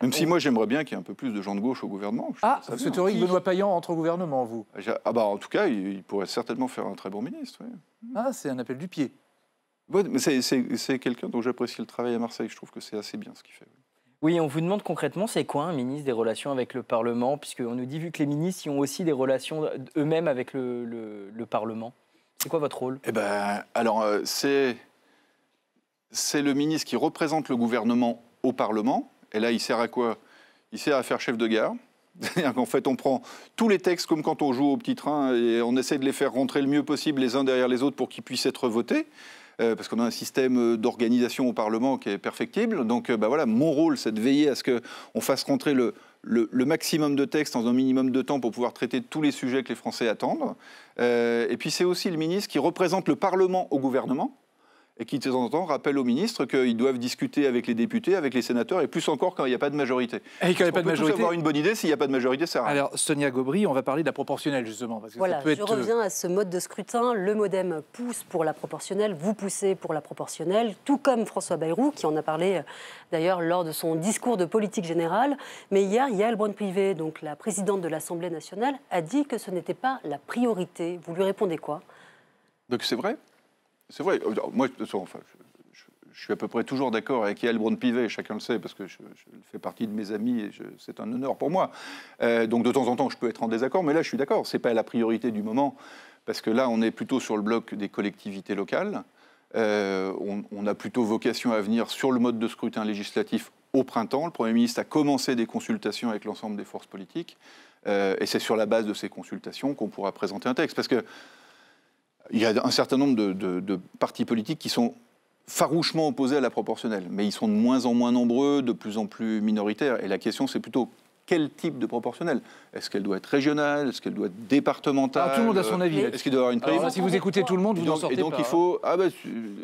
Même si moi j'aimerais bien qu'il y ait un peu plus de gens de gauche au gouvernement. Vous souhaiteriez que Benoît Payan entre au gouvernement, vous? En tout cas, il pourrait certainement faire un très bon ministre. Oui. C'est un appel du pied. Ouais, mais c'est quelqu'un dont j'apprécie le travail à Marseille. Je trouve que c'est assez bien ce qu'il fait. Oui, on vous demande concrètement, c'est quoi un ministre des relations avec le Parlement? Puisqu'on nous dit, vu que les ministres ils ont aussi des relations eux-mêmes avec le Parlement. C'est quoi votre rôle? C'est le ministre qui représente le gouvernement au Parlement. Et là, il sert à quoi? Il sert à faire chef de gare. C'est-à-dire qu'en fait, on prend tous les textes comme quand on joue au petit train et on essaie de les faire rentrer le mieux possible les uns derrière les autres pour qu'ils puissent être votés. Parce qu'on a un système d'organisation au Parlement qui est perfectible. Donc mon rôle, c'est de veiller à ce qu'on fasse rentrer le maximum de textes dans un minimum de temps pour pouvoir traiter tous les sujets que les Français attendent. Et puis c'est aussi le ministre qui représente le Parlement au gouvernement et qui, de temps en temps, rappelle aux ministres qu'ils doivent discuter avec les députés, avec les sénateurs, et plus encore quand il n'y a pas de majorité. Et quand il n'y a pas de majorité. On peut tous avoir une bonne idée, s'il n'y a pas de majorité, ça sert à rien. Alors, Sonia Gobry, on va parler de la proportionnelle, justement. Parce que voilà, ça peut je reviens à ce mode de scrutin. Le MoDem pousse pour la proportionnelle, vous poussez pour la proportionnelle, tout comme François Bayrou, qui en a parlé d'ailleurs lors de son discours de politique générale. Mais hier, Yaël Braun-Pivet, donc la présidente de l'Assemblée nationale, a dit que ce n'était pas la priorité. Vous lui répondez quoi? Donc c'est vrai. C'est vrai. Moi, de toute façon, je suis à peu près toujours d'accord avec Yaël Braun-Pivet, chacun le sait, parce que je fais partie de mes amis et c'est un honneur pour moi. Donc de temps en temps, je peux être en désaccord, mais là, je suis d'accord. Ce n'est pas la priorité du moment, parce que là, on est plutôt sur le bloc des collectivités locales. On a plutôt vocation à venir sur le mode de scrutin législatif au printemps. Le Premier ministre a commencé des consultations avec l'ensemble des forces politiques, et c'est sur la base de ces consultations qu'on pourra présenter un texte. Parce qu'il y a un certain nombre de partis politiques qui sont farouchement opposés à la proportionnelle, mais ils sont de moins en moins nombreux, de plus en plus minoritaires. Et la question, c'est plutôt quel type de proportionnelle. Est-ce qu'elle doit être régionale? Est-ce qu'elle doit être départementale? Tout le monde a son avis. Est-ce qu'il doit y avoir une présidence? Si vous écoutez tout le monde, vous n'en sortez pas. Et donc il faut...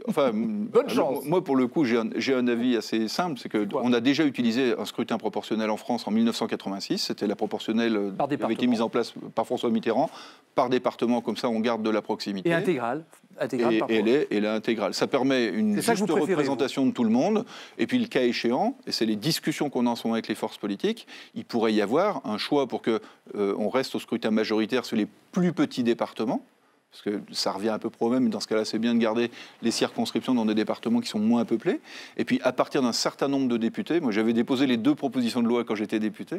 enfin, bonne chance. Moi, pour le coup, j'ai un avis assez simple, c'est qu'on a déjà utilisé un scrutin proportionnel en France en 1986. C'était la proportionnelle qui avait été mise en place par François Mitterrand. Par département, comme ça, on garde de la proximité. Et intégrale. Et elle est intégrale. Ça permet une juste représentation de tout le monde. Et puis, le cas échéant, et c'est les discussions qu'on a en ce moment avec les forces politiques, il pourrait y avoir un choix pour qu'on reste au scrutin majoritaire sur les plus petits départements. Parce que ça revient un peu pro même, dans ce cas-là, c'est bien de garder les circonscriptions dans des départements qui sont moins peuplés. Et puis, à partir d'un certain nombre de députés, moi j'avais déposé les 2 propositions de loi quand j'étais député,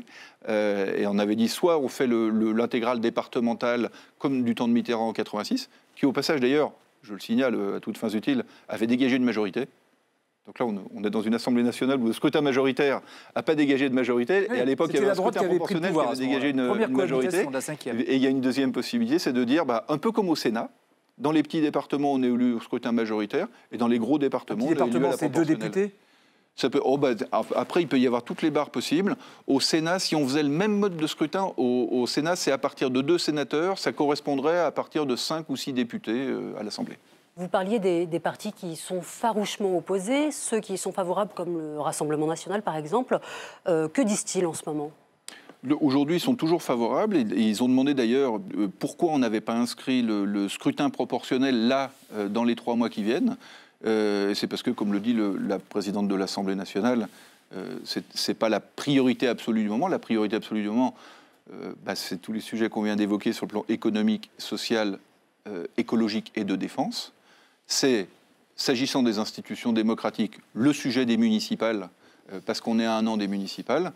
et on avait dit soit on fait l'intégrale départementale comme du temps de Mitterrand en 86, qui au passage d'ailleurs, je le signale à toutes fins utiles, avait dégagé une majorité. Donc là, on est dans une Assemblée nationale où le scrutin majoritaire n'a pas dégagé de majorité. Oui, et à l'époque, il y avait un scrutin proportionnel qui avait dégagé une majorité. Et il y a une deuxième possibilité, c'est de dire, un peu comme au Sénat, dans les petits départements, on est élu au scrutin majoritaire, et dans les gros départements, on est élu à la c'est 2 députés. Ça peut, après, il peut y avoir toutes les barres possibles. Au Sénat, si on faisait le même mode de scrutin, au Sénat, c'est à partir de 2 sénateurs, ça correspondrait à partir de 5 ou 6 députés à l'Assemblée. Vous parliez des partis qui sont farouchement opposés, ceux qui sont favorables, comme le Rassemblement national par exemple. Que disent-ils en ce moment? Aujourd'hui, ils sont toujours favorables. Et ils ont demandé d'ailleurs pourquoi on n'avait pas inscrit le scrutin proportionnel là, dans les 3 mois qui viennent. C'est parce que, comme le dit la présidente de l'Assemblée nationale, c'est pas la priorité absolue du moment. La priorité absolue du moment, c'est tous les sujets qu'on vient d'évoquer sur le plan économique, social, écologique et de défense. C'est, s'agissant des institutions démocratiques, le sujet des municipales, parce qu'on est à 1 an des municipales,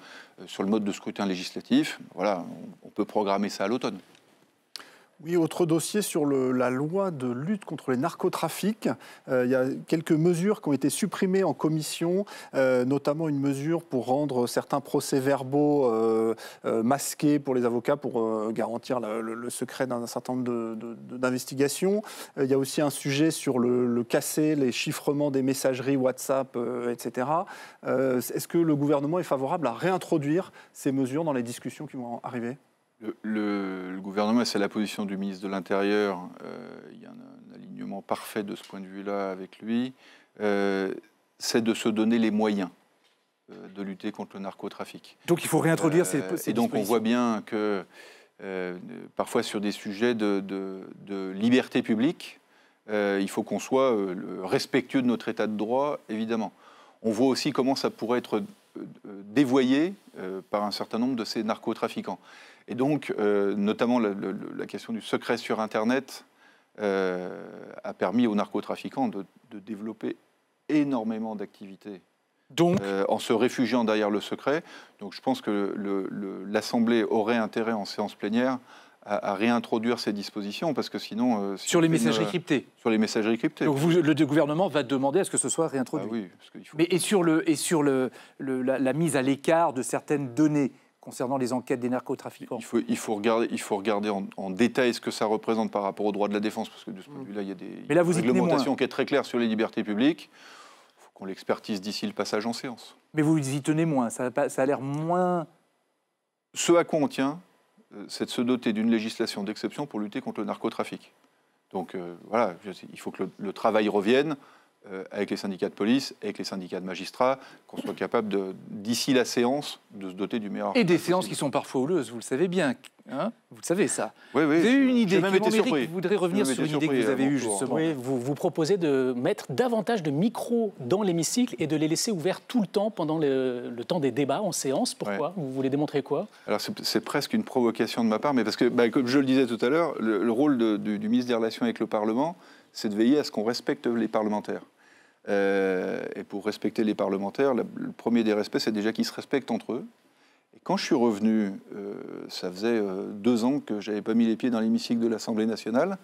sur le mode de scrutin législatif. Voilà, on peut programmer ça à l'automne. Oui, autre dossier sur la loi de lutte contre les narcotrafics. Il y a quelques mesures qui ont été supprimées en commission, notamment une mesure pour rendre certains procès-verbaux masqués pour les avocats pour garantir le secret d'un certain nombre d'investigations. Il y a aussi un sujet sur le casser, les chiffrements des messageries WhatsApp, etc. Est-ce que le gouvernement est favorable à réintroduire ces mesures dans les discussions qui vont arriver ? Le gouvernement, c'est la position du ministre de l'Intérieur, il y a un alignement parfait de ce point de vue-là avec lui, c'est de se donner les moyens de lutter contre le narcotrafic. Donc il faut réintroduire ces dispositions. Et donc on voit bien que parfois sur des sujets de liberté publique, il faut qu'on soit respectueux de notre état de droit, évidemment. On voit aussi comment ça pourrait être dévoyé par un certain nombre de ces narcotrafiquants. Et donc, notamment, la question du secret sur Internet a permis aux narcotrafiquants de développer énormément d'activités en se réfugiant derrière le secret. Donc je pense que l'Assemblée aurait intérêt en séance plénière à réintroduire ces dispositions, parce que sinon... sur les messageries cryptées. Sur les messageries cryptées. Donc le gouvernement va demander à ce que ce soit réintroduit. Ah oui, parce qu'il faut... Mais sur la mise à l'écart de certaines données concernant les enquêtes des narcotrafiquants. Il faut regarder en détail ce que ça représente par rapport aux droits de la défense, parce que de ce point de vue-là, il y a des réglementations qui est très claire sur les libertés publiques. Il faut qu'on l'expertise d'ici le passage en séance. Mais vous y tenez moins, ça a l'air moins... Ce à quoi on tient, c'est de se doter d'une législation d'exception pour lutter contre le narcotrafic. Donc voilà, il faut que le travail revienne avec les syndicats de police, avec les syndicats de magistrats, qu'on soit capable, d'ici la séance, de se doter du meilleur... Et des séances qui sont parfois houleuses, vous le savez bien. Hein, vous le savez, ça. Oui, oui. Vous avez eu une idée. J'ai même été surpris. Vous voudrez revenir sur une idée que vous avez eue, justement. Oui, vous proposez de mettre davantage de micros dans l'hémicycle et de les laisser ouverts tout le temps pendant le temps des débats en séance. Pourquoi ? Vous voulez démontrer quoi ? Alors, c'est presque une provocation de ma part, mais parce que, comme je le disais tout à l'heure, le rôle du ministre des Relations avec le Parlement, c'est de veiller à ce qu'on respecte les parlementaires. Et pour respecter les parlementaires, le premier des respects, c'est déjà qu'ils se respectent entre eux. Et quand je suis revenu, ça faisait 2 ans que je n'avais pas mis les pieds dans l'hémicycle de l'Assemblée nationale,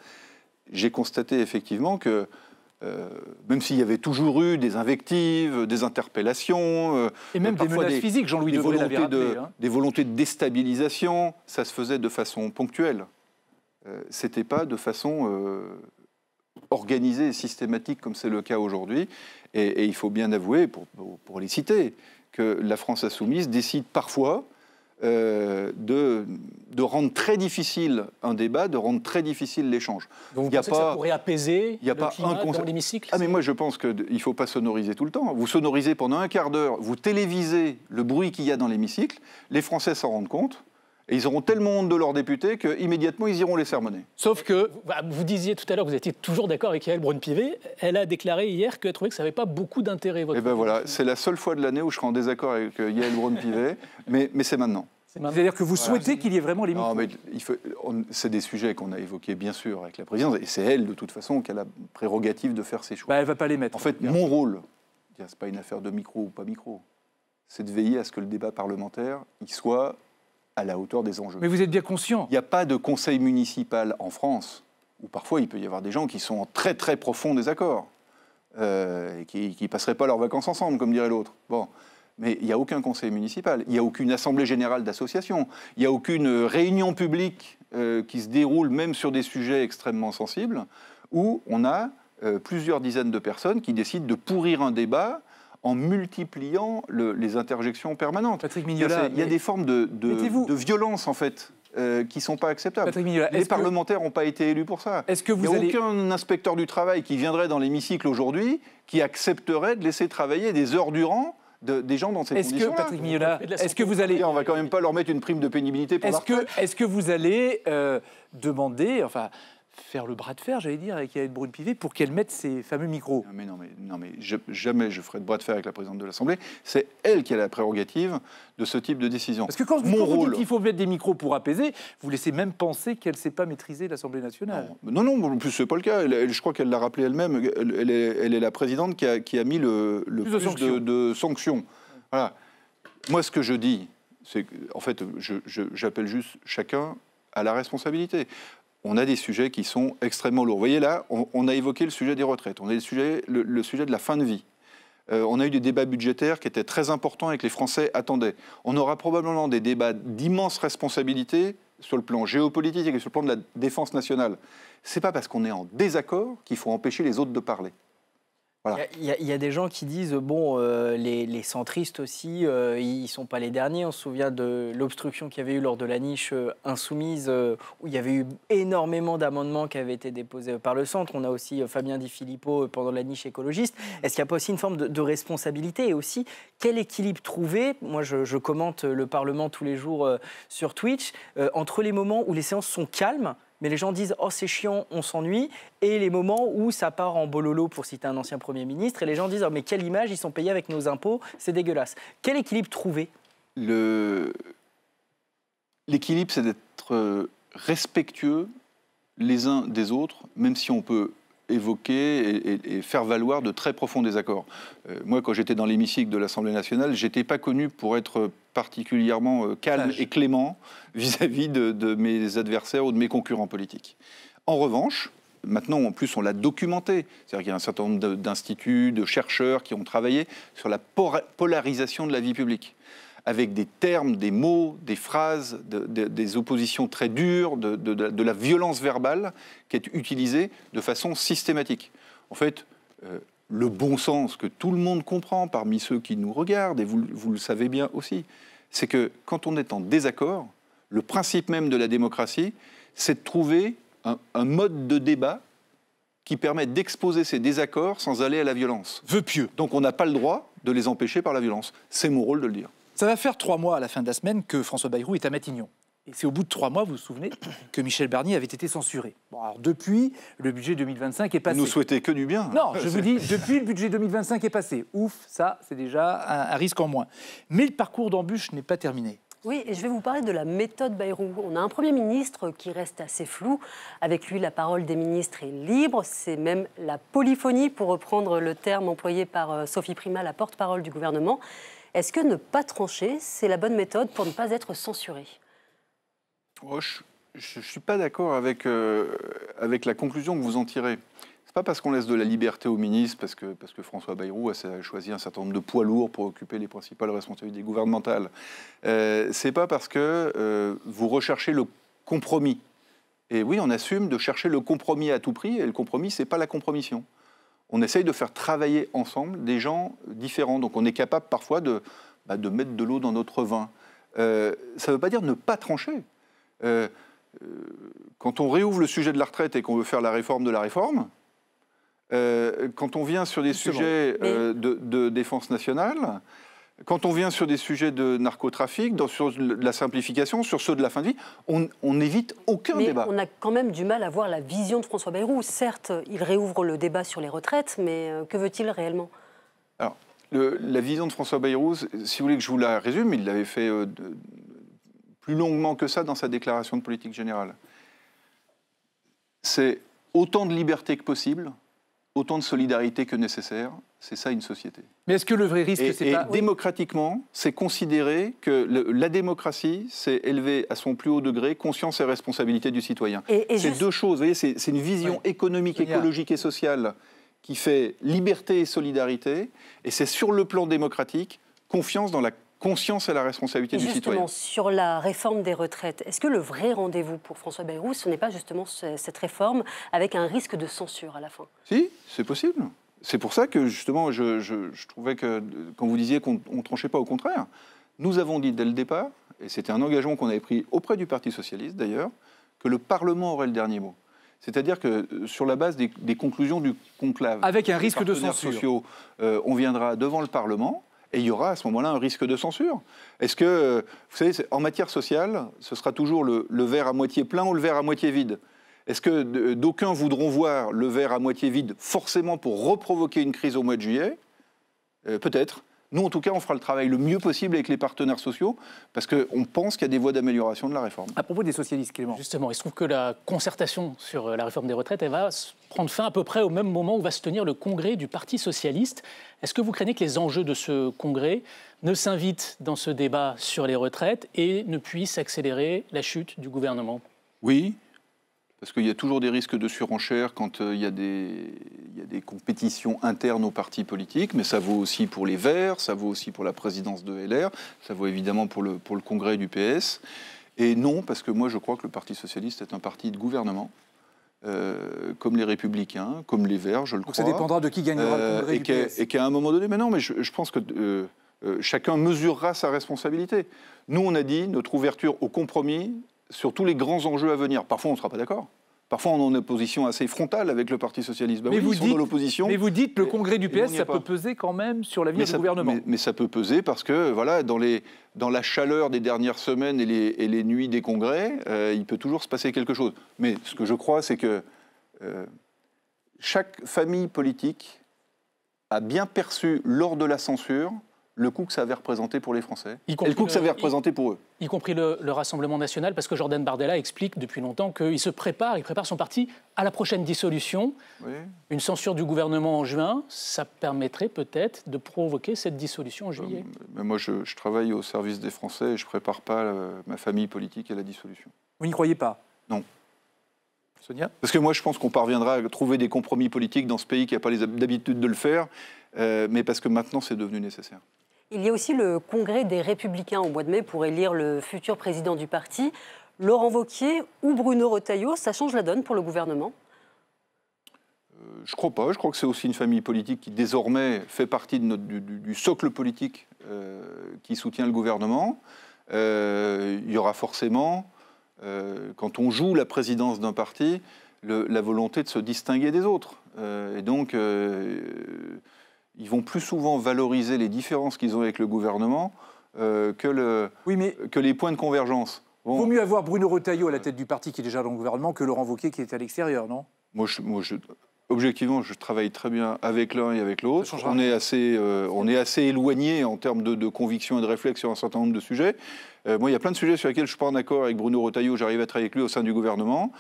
j'ai constaté effectivement que même s'il y avait toujours eu des invectives, des interpellations... et même des menaces physiques, Jean-Louis Debré l'avait rappelé. Des volontés de déstabilisation, ça se faisait de façon ponctuelle. Ce n'était pas de façon... organisée et systématique comme c'est le cas aujourd'hui. Et il faut bien avouer, pour les citer, que la France insoumise décide parfois de rendre très difficile un débat, de rendre très difficile l'échange. Donc vous pensez que ça pourrait apaiser le climat dans l'hémicycle? Ah mais moi je pense qu'il ne faut pas sonoriser tout le temps. Vous sonorisez pendant un quart d'heure, vous télévisez le bruit qu'il y a dans l'hémicycle, les Français s'en rendent compte, et ils auront tellement honte de leurs députés qu'immédiatement ils iront les sermonner. Sauf que, vous disiez tout à l'heure que vous étiez toujours d'accord avec Yael Braun-Pivet, elle a déclaré hier qu'elle trouvait que ça n'avait pas beaucoup d'intérêt. Et ben voilà, c'est la seule fois de l'année où je serai en désaccord avec Yael Braun-Pivet, mais c'est maintenant. C'est-à-dire que vous souhaitez qu'il y ait vraiment les micros? Non, mais c'est des sujets qu'on a évoqués, bien sûr, avec la présidence, et c'est elle, de toute façon, qui a la prérogative de faire ses choix. Elle ne va pas les mettre. En fait, mon rôle, ce n'est pas une affaire de micro ou pas micro, c'est de veiller à ce que le débat parlementaire il soit à la hauteur des enjeux. Mais vous êtes bien conscient. Il n'y a pas de conseil municipal en France où parfois il peut y avoir des gens qui sont en très très profond désaccord et qui ne passeraient pas leurs vacances ensemble, comme dirait l'autre. Bon. Mais il n'y a aucun conseil municipal, il n'y a aucune assemblée générale d'association, il n'y a aucune réunion publique qui se déroule même sur des sujets extrêmement sensibles où on a plusieurs dizaines de personnes qui décident de pourrir un débat en multipliant les interjections permanentes. Patrick Mignola, il y a des formes de violence, en fait, qui ne sont pas acceptables. Patrick Mignola, les parlementaires n'ont pas été élus pour ça. Il n'y a aucun inspecteur du travail qui viendrait dans l'hémicycle aujourd'hui qui accepterait de laisser travailler des heures durant des gens dans ces conditions-là. Est-ce que, Patrick Mignola, est-ce que vous allez... On va quand même pas leur mettre une prime de pénibilité pour Est-ce que vous allez demander... faire le bras de fer, j'allais dire, avec Yael Braun-Pivet pour qu'elle mette ces fameux micros? Non, mais jamais je ferai de bras de fer avec la présidente de l'Assemblée. C'est elle qui a la prérogative de ce type de décision. Parce que quand vous dites qu'il faut mettre des micros pour apaiser, vous laissez même penser qu'elle ne sait pas maîtriser l'Assemblée nationale. Non, en plus, ce n'est pas le cas. Je crois qu'elle l'a rappelé elle-même. Elle est la présidente qui a mis le plus de sanctions. Voilà. Moi, ce que je dis, c'est qu'en fait, j'appelle juste chacun à la responsabilité. On a des sujets qui sont extrêmement lourds. Vous voyez là, on a évoqué le sujet des retraites, on a le sujet de la fin de vie. On a eu des débats budgétaires qui étaient très importants et que les Français attendaient. On aura probablement des débats d'immenses responsabilités sur le plan géopolitique et sur le plan de la défense nationale. Ce n'est pas parce qu'on est en désaccord qu'il faut empêcher les autres de parler. Voilà. Il y a des gens qui disent, les centristes aussi, ils ne sont pas les derniers. On se souvient de l'obstruction qu'il y avait eu lors de la niche insoumise, où il y avait eu énormément d'amendements qui avaient été déposés par le centre. On a aussi Fabien Di Filippo pendant la niche écologiste. Est-ce qu'il n'y a pas aussi une forme de responsabilité? Et aussi, quel équilibre trouver? Moi, je commente le Parlement tous les jours sur Twitch, entre les moments où les séances sont calmes, mais les gens disent « Oh, c'est chiant, on s'ennuie », et les moments où ça part en bololo, pour citer un ancien Premier ministre, et les gens disent « Oh, mais quelle image, ils sont payés avec nos impôts, c'est dégueulasse ». Quel équilibre trouver? L'équilibre, c'est d'être respectueux les uns des autres, même si on peut évoquer et faire valoir de très profonds désaccords. Moi, quand j'étais dans l'hémicycle de l'Assemblée nationale, je n'étais pas connu pour être particulièrement calme et clément vis-à-vis de mes adversaires ou de mes concurrents politiques. En revanche, maintenant, en plus, on l'a documenté. C'est-à-dire qu'il y a un certain nombre d'instituts, de chercheurs qui ont travaillé sur la polarisation de la vie publique, avec des termes, des mots, des phrases, des oppositions très dures, de la violence verbale qui est utilisée de façon systématique. En fait, le bon sens que tout le monde comprend parmi ceux qui nous regardent, et vous le savez bien aussi, c'est que quand on est en désaccord, le principe même de la démocratie, c'est de trouver un mode de débat qui permet d'exposer ces désaccords sans aller à la violence. Vœu pieux. Donc on n'a pas le droit de les empêcher par la violence. C'est mon rôle de le dire. Ça va faire 3 mois à la fin de la semaine que François Bayrou est à Matignon. Et c'est au bout de 3 mois, vous vous souvenez, que Michel Barnier avait été censuré. Bon, alors depuis, le budget 2025 est passé. Vous nous souhaitez que du bien. Non, je vous dis, depuis, le budget 2025 est passé. Ouf, ça, c'est déjà un risque en moins. Mais le parcours d'embûche n'est pas terminé. Oui, et je vais vous parler de la méthode Bayrou. On a un Premier ministre qui reste assez flou. Avec lui, la parole des ministres est libre. C'est même la polyphonie, pour reprendre le terme employé par Sophie Primas, la porte-parole du gouvernement. Est-ce que ne pas trancher, c'est la bonne méthode pour ne pas être censuré? Je ne suis pas d'accord avec la conclusion que vous en tirez. Ce n'est pas parce qu'on laisse de la liberté aux ministres, parce que François Bayrou a choisi un certain nombre de poids lourds pour occuper les principales responsabilités gouvernementales. Ce n'est pas parce que vous recherchez le compromis. Et oui, on assume de chercher le compromis à tout prix, et le compromis, ce n'est pas la compromission. On essaye de faire travailler ensemble des gens différents. Donc on est capable parfois de mettre de l'eau dans notre vin. ça ne veut pas dire ne pas trancher. Quand on réouvre le sujet de la retraite et qu'on veut faire la réforme de la réforme, quand on vient sur des sujets de défense nationale, quand on vient sur des sujets de narcotrafic, sur la simplification, sur ceux de la fin de vie, on n'évite aucun débat. On a quand même du mal à voir la vision de François Bayrou. Certes, il réouvre le débat sur les retraites, mais que veut-il réellement? Alors, la vision de François Bayrou, si vous voulez que je vous la résume, il l'avait fait plus longuement que ça dans sa déclaration de politique générale. C'est autant de liberté que possible, autant de solidarité que nécessaire. C'est ça une société. Mais est-ce que le vrai risque, c'est pas... démocratiquement, c'est considérer que la démocratie, c'est élever à son plus haut degré conscience et responsabilité du citoyen. C'est deux choses. Vous voyez, c'est une vision économique, écologique et sociale qui fait liberté et solidarité. Et c'est sur le plan démocratique, confiance dans la conscience et la responsabilité du citoyen. Justement, sur la réforme des retraites, est-ce que le vrai rendez-vous pour François Bayrou, ce n'est pas justement cette réforme avec un risque de censure à la fin? Si, c'est possible. C'est pour ça que, justement, je trouvais que, quand vous disiez qu'on ne tranchait pas, au contraire, nous avons dit dès le départ, et c'était un engagement qu'on avait pris auprès du Parti socialiste d'ailleurs, que le Parlement aurait le dernier mot. C'est-à-dire que sur la base des conclusions du conclave, avec un risque de censure, sociaux, on viendra devant le Parlement et il y aura à ce moment-là un risque de censure. Est-ce que, vous savez, en matière sociale, ce sera toujours le verre à moitié plein ou le verre à moitié vide? Est-ce que d'aucuns voudront voir le verre à moitié vide forcément pour reprovoquer une crise au mois de juillet? Peut-être. Nous, en tout cas, on fera le travail le mieux possible avec les partenaires sociaux parce qu'on pense qu'il y a des voies d'amélioration de la réforme. À propos des socialistes, Clément. Justement, il se trouve que la concertation sur la réforme des retraites, elle va prendre fin à peu près au même moment où va se tenir le congrès du Parti socialiste. Est-ce que vous craignez que les enjeux de ce congrès ne s'invitent dans ce débat sur les retraites et ne puissent accélérer la chute du gouvernement? Oui. Parce qu'il y a toujours des risques de surenchère quand il y a des compétitions internes aux partis politiques, mais ça vaut aussi pour les Verts, ça vaut aussi pour la présidence de LR, ça vaut évidemment pour le congrès du PS. Et non, parce que moi je crois que le Parti socialiste est un parti de gouvernement, comme les Républicains, comme les Verts, je le crois. Donc ça dépendra de qui gagnera le congrès du PS. Et qu'à un moment donné, mais non, mais je pense que chacun mesurera sa responsabilité. Nous, on a dit notre ouverture au compromis sur tous les grands enjeux à venir. Parfois, on ne sera pas d'accord. Parfois, on est en opposition assez frontale avec le Parti socialiste. Ben mais, oui, vous ils sont dans l'opposition. Mais vous dites le congrès du PS, ça peut peser quand même sur l'avenir du gouvernement. Mais ça peut peser parce que, voilà, dans la chaleur des dernières semaines et les nuits des congrès, il peut toujours se passer quelque chose. Mais ce que je crois, c'est que chaque famille politique a bien perçu lors de la censure le coût que ça avait représenté pour les Français et le coût que ça avait représenté pour eux. Y compris le Rassemblement national, parce que Jordan Bardella explique depuis longtemps qu'il prépare son parti à la prochaine dissolution. Oui. Une censure du gouvernement en juin, ça permettrait peut-être de provoquer cette dissolution en juillet. Mais moi, je travaille au service des Français et je ne prépare pas ma famille politique à la dissolution. Vous n'y croyez pas? Non. Sonia? Parce que moi, je pense qu'on parviendra à trouver des compromis politiques dans ce pays qui n'a pas l'habitude de le faire, mais parce que maintenant, c'est devenu nécessaire. Il y a aussi le congrès des Républicains au mois de mai pour élire le futur président du parti. Laurent Wauquiez ou Bruno Retailleau, ça change la donne pour le gouvernement? Je ne crois pas. Je crois que c'est aussi une famille politique qui désormais fait partie de du socle politique qui soutient le gouvernement. Il y aura forcément, quand on joue la présidence d'un parti, la volonté de se distinguer des autres. Et donc... ils vont plus souvent valoriser les différences qu'ils ont avec le gouvernement que les points de convergence. Bon. Il vaut mieux avoir Bruno Retailleau à la tête du parti qui est déjà dans le gouvernement que Laurent Wauquiez qui est à l'extérieur, non? Objectivement, je travaille très bien avec l'un et avec l'autre. On est assez éloignés en termes de conviction et de réflexe sur un certain nombre de sujets. Moi, il y a plein de sujets sur lesquels je ne suis pas en accord avec Bruno Retailleau. J'arrive à travailler avec lui au sein du gouvernement.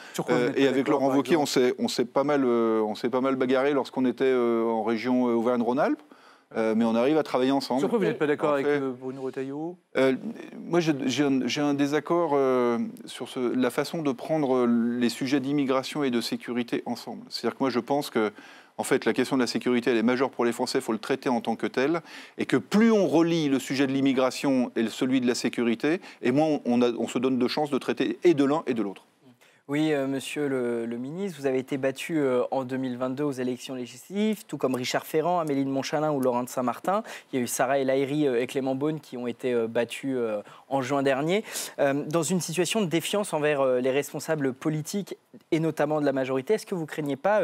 Et avec Laurent Wauquiez, on s'est pas mal bagarré lorsqu'on était en région Auvergne-Rhône-Alpes. Mais on arrive à travailler ensemble. Sur quoi vous n'êtes pas d'accord avec Bruno Retailleau? Moi, j'ai un désaccord sur la façon de prendre les sujets d'immigration et de sécurité ensemble. C'est-à-dire que moi, je pense que en fait, la question de la sécurité, elle est majeure pour les Français, il faut le traiter en tant que tel, et que plus on relie le sujet de l'immigration et celui de la sécurité, et moins on se donne de chances de traiter et de l'un et de l'autre. Oui, monsieur le ministre, vous avez été battu en 2022 aux élections législatives, tout comme Richard Ferrand, Amélie de Montchalin ou Laurent de Saint-Martin. Il y a eu Sarah El Haïry et Clément Beaune qui ont été battus en juin dernier. Dans une situation de défiance envers les responsables politiques et notamment de la majorité, est-ce que vous ne craignez pas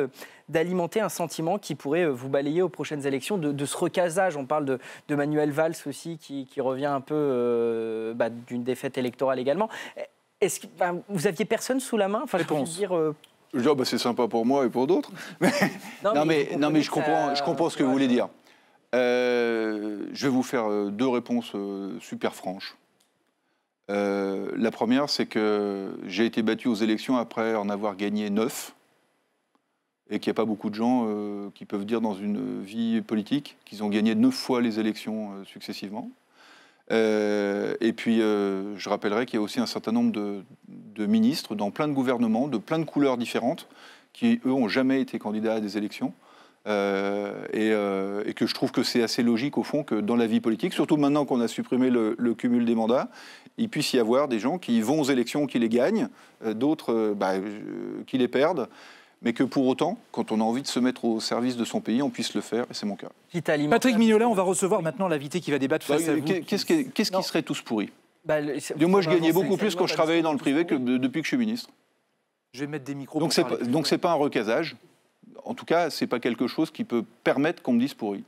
d'alimenter un sentiment qui pourrait vous balayer aux prochaines élections, de ce recasage? On parle de Manuel Valls aussi qui revient un peu d'une défaite électorale également. Est-ce que vous aviez personne sous la main? Réponse. C'est sympa pour moi et pour d'autres. non, mais je comprends ce que vous voulez dire. Je vais vous faire 2 réponses super franches. La première, c'est que j'ai été battu aux élections après en avoir gagné 9, et qu'il n'y a pas beaucoup de gens qui peuvent dire dans une vie politique qu'ils ont gagné 9 fois les élections successivement. Et puis, je rappellerai qu'il y a aussi un certain nombre de ministres dans plein de gouvernements, de plein de couleurs différentes, qui, eux, n'ont jamais été candidats à des élections. Et que je trouve que c'est assez logique, au fond, que dans la vie politique, surtout maintenant qu'on a supprimé le cumul des mandats, il puisse y avoir des gens qui vont aux élections, qui les gagnent, d'autres qui les perdent, mais que pour autant, quand on a envie de se mettre au service de son pays, on puisse le faire, et c'est mon cas. Patrick Mignola, on va recevoir maintenant l'invité qui va débattre face à vous. Qu'est-ce qui serait tous pourris? Moi, je gagnais beaucoup plus quand je travaillais dans le privé que depuis que je suis ministre. Je vais mettre des micros. Donc c'est pas un recasage. En tout cas, c'est pas quelque chose qui peut permettre qu'on me dise pourri.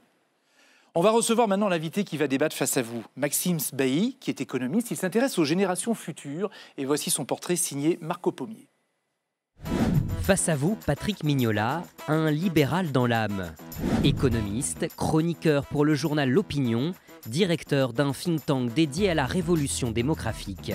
On va recevoir maintenant l'invité qui va débattre face à vous, Maxime Sbailly, qui est économiste. Il s'intéresse aux générations futures et voici son portrait signé Marco Pommier. Face à vous, Patrick Mignola, un libéral dans l'âme. Économiste, chroniqueur pour le journal L'Opinion, directeur d'un think tank dédié à la révolution démographique.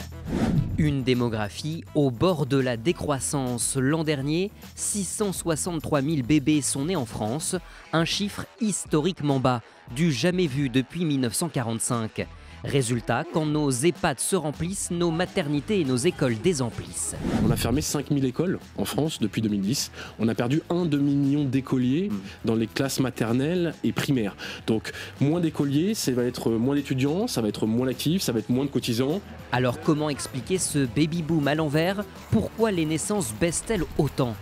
Une démographie au bord de la décroissance. L'an dernier, 663 000 bébés sont nés en France, un chiffre historiquement bas, du jamais vu depuis 1945. Résultat, quand nos EHPAD se remplissent, nos maternités et nos écoles désemplissent. On a fermé 5000 écoles en France depuis 2010. On a perdu un demi-million d'écoliers dans les classes maternelles et primaires. Donc moins d'écoliers, ça va être moins d'étudiants, ça va être moins d'actifs, ça va être moins de cotisants. Alors comment expliquer ce baby-boom à l'envers? Pourquoi les naissances baissent-elles autant?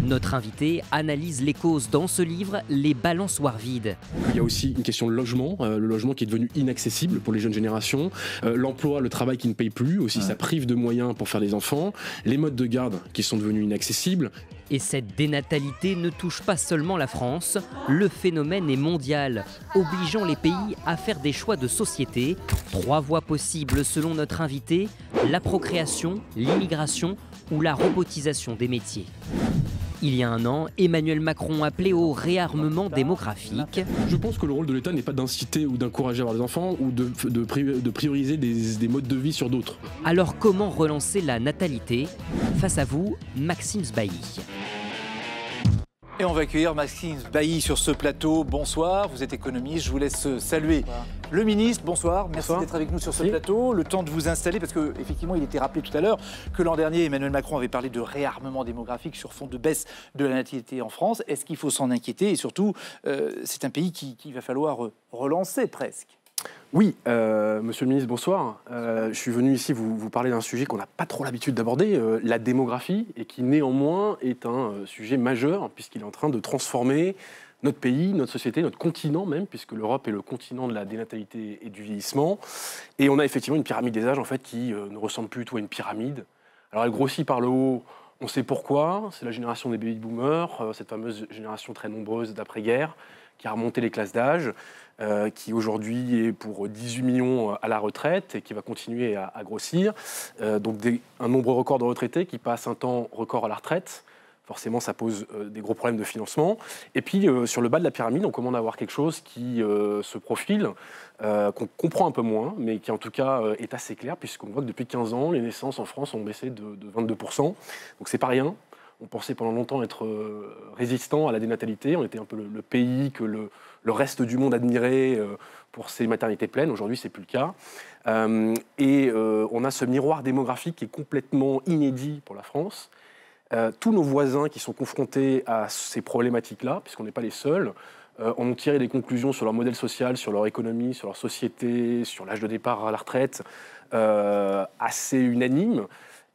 Notre invité analyse les causes dans ce livre, Les balançoires vides. Il y a aussi une question de logement, le logement qui est devenu inaccessible pour les jeunes générations. L'emploi, le travail qui ne paye plus, aussi ça prive de moyens pour faire des enfants, les modes de garde qui sont devenus inaccessibles. Et cette dénatalité ne touche pas seulement la France, le phénomène est mondial, obligeant les pays à faire des choix de société. 3 voies possibles selon notre invité, la procréation, l'immigration ou la robotisation des métiers. Il y a un an, Emmanuel Macron appelait au réarmement démographique. Je pense que le rôle de l'État n'est pas d'inciter ou d'encourager à avoir des enfants ou de prioriser des modes de vie sur d'autres. Alors comment relancer la natalité? Face à vous, Maxime Sbailly. Et on va accueillir Maxime Sbailly sur ce plateau. Bonsoir, vous êtes économiste, je vous laisse saluer le ministre. Bonsoir, merci d'être avec nous sur ce plateau. Le temps de vous installer, parce qu'effectivement, il était rappelé tout à l'heure que l'an dernier, Emmanuel Macron avait parlé de réarmement démographique sur fond de baisse de la natalité en France. Est-ce qu'il faut s'en inquiéter? Et surtout, c'est un pays qu'il va falloir relancer presque. Oui, monsieur le ministre, bonsoir. Je suis venu ici vous parler d'un sujet qu'on n'a pas trop l'habitude d'aborder, la démographie, et qui néanmoins est un sujet majeur, puisqu'il est en train de transformer notre pays, notre société, notre continent même, puisque l'Europe est le continent de la dénatalité et du vieillissement. Et on a effectivement une pyramide des âges en fait, qui ne ressemble plus du tout à une pyramide. Alors elle grossit par le haut, on sait pourquoi, c'est la génération des baby-boomers, cette fameuse génération très nombreuse d'après-guerre, qui a remonté les classes d'âge, qui aujourd'hui est pour 18 millions à la retraite et qui va continuer à grossir. Donc un nombre record de retraités qui passe un temps record à la retraite. Forcément, ça pose des gros problèmes de financement. Et puis, sur le bas de la pyramide, on commence à avoir quelque chose qui se profile, qu'on comprend un peu moins, mais qui en tout cas est assez clair, puisqu'on voit que depuis 15 ans, les naissances en France ont baissé de 22%. Donc c'est pas rien. On pensait pendant longtemps être résistant à la dénatalité. On était un peu le pays que le reste du monde admirait pour ses maternités pleines. Aujourd'hui, c'est plus le cas. Et on a ce miroir démographique qui est complètement inédit pour la France. Tous nos voisins qui sont confrontés à ces problématiques-là, puisqu'on n'est pas les seuls, ont tiré des conclusions sur leur modèle social, sur leur économie, sur leur société, sur l'âge de départ à la retraite, assez unanimes.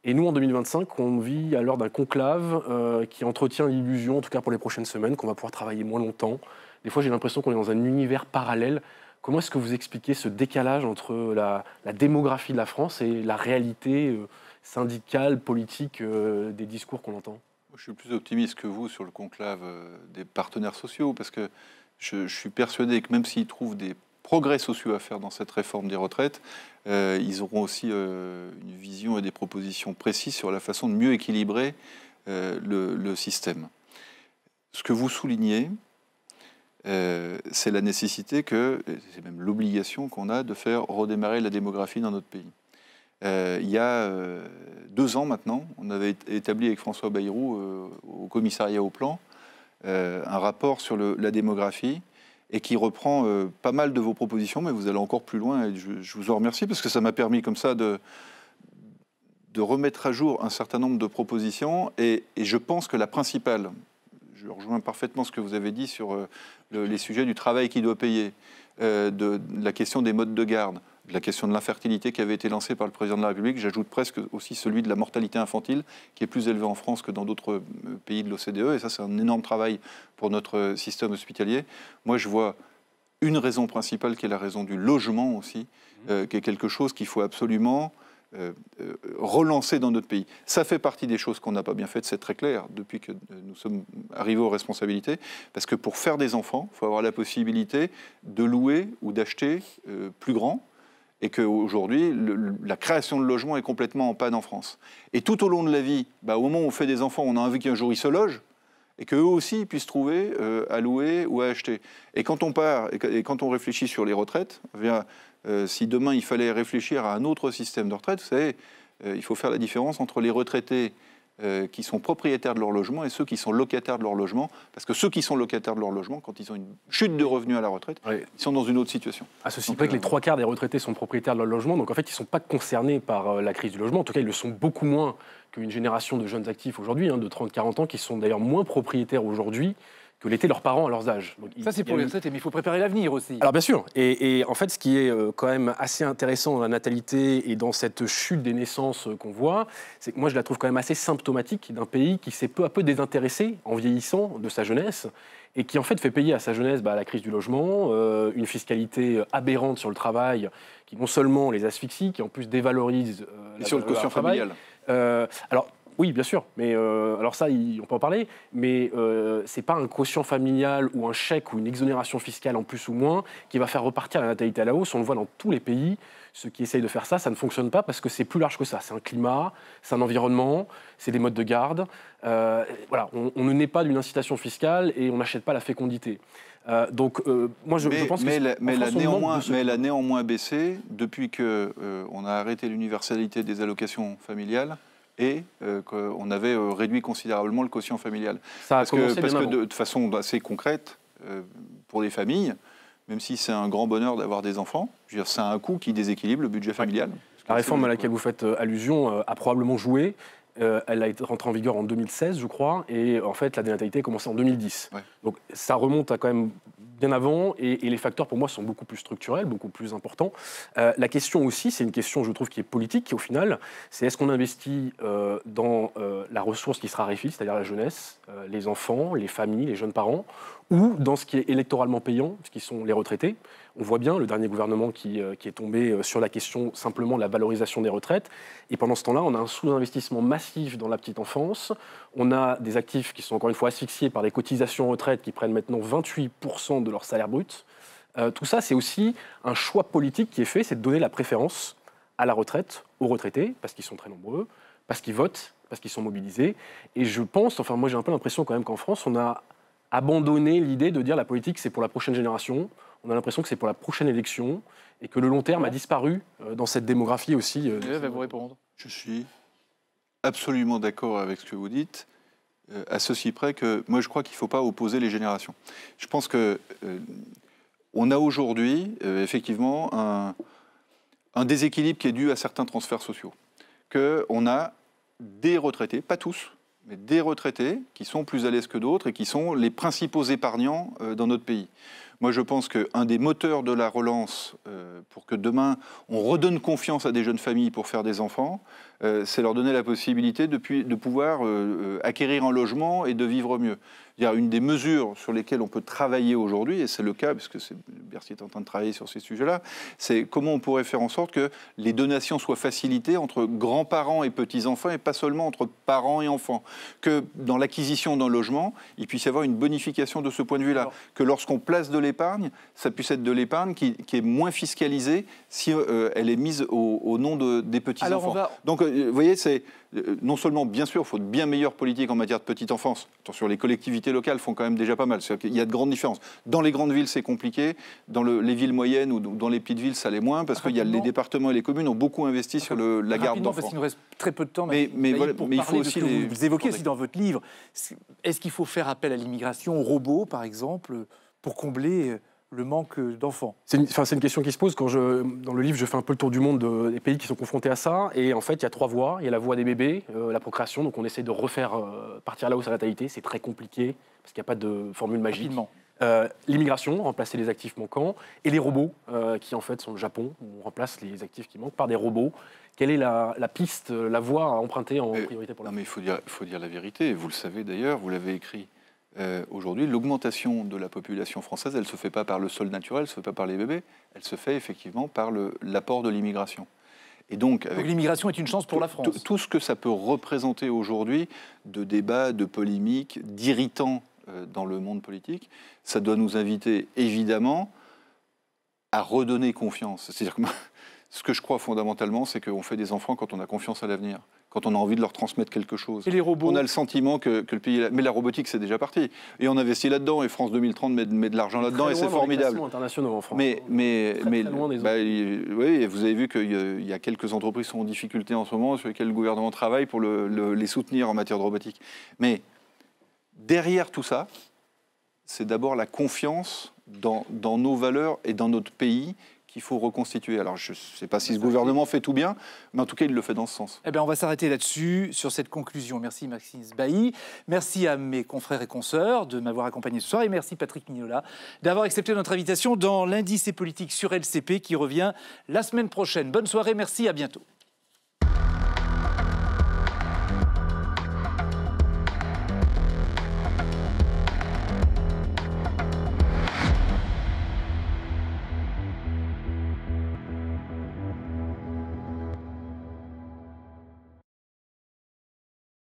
Et nous, en 2025, on vit à l'heure d'un conclave qui entretient l'illusion, en tout cas pour les prochaines semaines, qu'on va pouvoir travailler moins longtemps. Des fois, j'ai l'impression qu'on est dans un univers parallèle. Comment est-ce que vous expliquez ce décalage entre la démographie de la France et la réalité syndicale, politique des discours qu'on entend? Je suis plus optimiste que vous sur le conclave des partenaires sociaux, parce que je suis persuadé que même s'ils trouvent des progrès sociaux à faire dans cette réforme des retraites, ils auront aussi une vision et des propositions précises sur la façon de mieux équilibrer le système. Ce que vous soulignez, c'est la nécessité c'est même l'obligation qu'on a de faire redémarrer la démographie dans notre pays. Il y a 2 ans maintenant, on avait établi avec François Bayrou au commissariat au plan un rapport sur la démographie et qui reprend pas mal de vos propositions, mais vous allez encore plus loin et je vous en remercie parce que ça m'a permis comme ça de remettre à jour un certain nombre de propositions et je pense que la principale, je rejoins parfaitement ce que vous avez dit sur les sujets du travail qui doit payer, de la question des modes de garde, de la question de l'infertilité qui avait été lancée par le président de la République. J'ajoute presque aussi celui de la mortalité infantile, qui est plus élevée en France que dans d'autres pays de l'OCDE. Et ça, c'est un énorme travail pour notre système hospitalier. Moi, je vois une raison principale qui est la raison du logement aussi, qui est quelque chose qu'il faut absolument relancer dans notre pays. Ça fait partie des choses qu'on n'a pas bien faites, c'est très clair, depuis que nous sommes arrivés aux responsabilités, parce que pour faire des enfants, il faut avoir la possibilité de louer ou d'acheter plus grand, et qu'aujourd'hui, la création de logements est complètement en panne en France. Et tout au long de la vie, au moment où on fait des enfants, on a envie qu'un jour ils se logent, et qu'eux aussi puissent trouver à louer ou à acheter. Et quand on part, et quand on réfléchit sur les retraites, si demain il fallait réfléchir à un autre système de retraite, vous savez, il faut faire la différence entre les retraités qui sont propriétaires de leur logement et ceux qui sont locataires de leur logement. Parce que ceux qui sont locataires de leur logement, quand ils ont une chute de revenus à la retraite, ils sont dans une autre situation. À ceci près que les 3/4 des retraités sont propriétaires de leur logement, donc en fait ils ne sont pas concernés par la crise du logement. En tout cas, ils le sont beaucoup moins qu'une génération de jeunes actifs aujourd'hui, de 30-40 ans, qui sont d'ailleurs moins propriétaires aujourd'hui que l'étaient leurs parents à leurs âges. Donc, ça, c'est pour les retraités, mais il faut préparer l'avenir aussi. Alors bien sûr, et en fait, ce qui est quand même assez intéressant dans la natalité et dans cette chute des naissances qu'on voit, c'est que moi, je la trouve quand même assez symptomatique d'un pays qui s'est peu à peu désintéressé, en vieillissant, de sa jeunesse, et qui en fait fait payer à sa jeunesse la crise du logement, une fiscalité aberrante sur le travail, qui non seulement les asphyxie, qui en plus dévalorise et sur le quotient familial. Alors, oui, bien sûr, mais alors ça, on peut en parler, mais c'est pas un quotient familial ou un chèque ou une exonération fiscale en plus ou moins qui va faire repartir la natalité à la hausse. On le voit dans tous les pays. Ceux qui essayent de faire ça, ça ne fonctionne pas parce que c'est plus large que ça. C'est un climat, c'est un environnement, c'est des modes de garde. Voilà, on ne naît pas d'une incitation fiscale et on n'achète pas la fécondité. Donc, moi, je pense que... Mais elle a néanmoins baissé depuis qu'on a arrêté l'universalité des allocations familiales et qu'on avait réduit considérablement le quotient familial. Parce que de façon assez concrète, pour les familles, même si c'est un grand bonheur d'avoir des enfants, je veux dire, c'est un coût qui déséquilibre le budget familial. La réforme à laquelle vous faites allusion a probablement joué. Elle a été rentrée en vigueur en 2016, je crois, et en fait, la dénatalité a commencé en 2010. Ouais. Donc ça remonte à quand même bien avant, et les facteurs, pour moi, sont beaucoup plus structurels, beaucoup plus importants. La question aussi, c'est une question, je trouve, qui est politique, au final, c'est est-ce qu'on investit dans la ressource qui sera raréfie, c'est-à-dire la jeunesse, les enfants, les familles, les jeunes parents, ou dans ce qui est électoralement payant, ce qui sont les retraités. On voit bien le dernier gouvernement qui est tombé sur la question simplement de la valorisation des retraites. Et pendant ce temps-là, on a un sous-investissement massif dans la petite enfance. On a des actifs qui sont encore une fois asphyxiés par des cotisations retraite qui prennent maintenant 28% de leur salaire brut. Tout ça, c'est aussi un choix politique qui est fait, c'est de donner la préférence à la retraite, aux retraités, parce qu'ils sont très nombreux, parce qu'ils votent, parce qu'ils sont mobilisés. Et je pense, enfin moi j'ai un peu l'impression quand même qu'en France, on a abandonné l'idée de dire la politique c'est pour la prochaine génération. On a l'impression que c'est pour la prochaine élection et que le long terme a disparu dans cette démographie aussi. Va vous répondre. Je suis absolument d'accord avec ce que vous dites, à ceci près que moi je crois qu'il ne faut pas opposer les générations. Je pense qu'on a aujourd'hui effectivement un déséquilibre qui est dû à certains transferts sociaux. Qu'on a des retraités, pas tous, mais des retraités qui sont plus à l'aise que d'autres et qui sont les principaux épargnants dans notre pays. Moi, je pense qu'un des moteurs de la relance, pour que demain, on redonne confiance à des jeunes familles pour faire des enfants, c'est leur donner la possibilité de pouvoir acquérir un logement et de vivre mieux. Une des mesures sur lesquelles on peut travailler aujourd'hui, et c'est le cas, parce que Bercy est en train de travailler sur ces sujets-là, c'est comment on pourrait faire en sorte que les donations soient facilitées entre grands-parents et petits-enfants, et pas seulement entre parents et enfants. Que dans l'acquisition d'un logement, il puisse y avoir une bonification de ce point de vue-là. Que lorsqu'on place de l'épargne, ça puisse être de l'épargne qui est moins fiscalisée si elle est mise au nom des petits-enfants. Donc, vous voyez, c'est non seulement, bien sûr, il faut de bien meilleures politiques en matière de petite enfance. Attention, les collectivités locales font quand même déjà pas mal. Il y a de grandes différences. Dans les grandes villes, c'est compliqué. Dans les villes moyennes ou dans les petites villes, ça l'est moins, parce qu'il y a les départements et les communes ont beaucoup investi sur la garde d'enfants. Parce qu'il nous reste très peu de temps. Mais il faut aussi vous évoquez aussi dans votre livre. Est-ce qu'il faut faire appel à l'immigration, aux robots, par exemple, pour combler le manque d'enfants? C'est une question qui se pose. Dans le livre, je fais un peu le tour du monde des pays qui sont confrontés à ça. Et en fait, il y a 3 voies. Il y a la voie des bébés, la procréation. Donc on essaie de refaire partir à la hausse la natalité. C'est très compliqué parce qu'il n'y a pas de formule magique. L'immigration, remplacer les actifs manquants. Et les robots, qui en fait sont le Japon, où on remplace les actifs qui manquent par des robots. Quelle est la piste, la voie à emprunter en priorité pour la mais il faut dire la vérité. Vous le savez d'ailleurs, vous l'avez écrit. Aujourd'hui, l'augmentation de la population française, elle ne se fait pas par le sol naturel, elle ne se fait pas par les bébés, elle se fait effectivement par l'apport de l'immigration. Et donc l'immigration est une chance pour la France. Tout ce que ça peut représenter aujourd'hui de débats, de polémiques, d'irritants dans le monde politique, ça doit nous inviter évidemment à redonner confiance. C'est-à-dire que ce que je crois fondamentalement, c'est qu'on fait des enfants quand on a confiance à l'avenir, quand on a envie de leur transmettre quelque chose. Et les robots? On a le sentiment que le pays... Mais la robotique, c'est déjà parti. Et on investit là-dedans, et France 2030 met de l'argent là-dedans, et c'est formidable. Internationaux en France. Mais oui, vous avez vu qu'il y a quelques entreprises qui sont en difficulté en ce moment, sur lesquelles le gouvernement travaille pour les soutenir en matière de robotique. Mais derrière tout ça, c'est d'abord la confiance dans nos valeurs et dans notre pays qu'il faut reconstituer. Alors, je ne sais pas si ce gouvernement fait tout bien, mais en tout cas, il le fait dans ce sens. Eh bien, on va s'arrêter là-dessus, sur cette conclusion. Merci Maxime Bailly. Merci à mes confrères et consoeurs de m'avoir accompagné ce soir. Et merci Patrick Mignola d'avoir accepté notre invitation dans l'Indice et politique sur LCP qui revient la semaine prochaine. Bonne soirée, merci, à bientôt.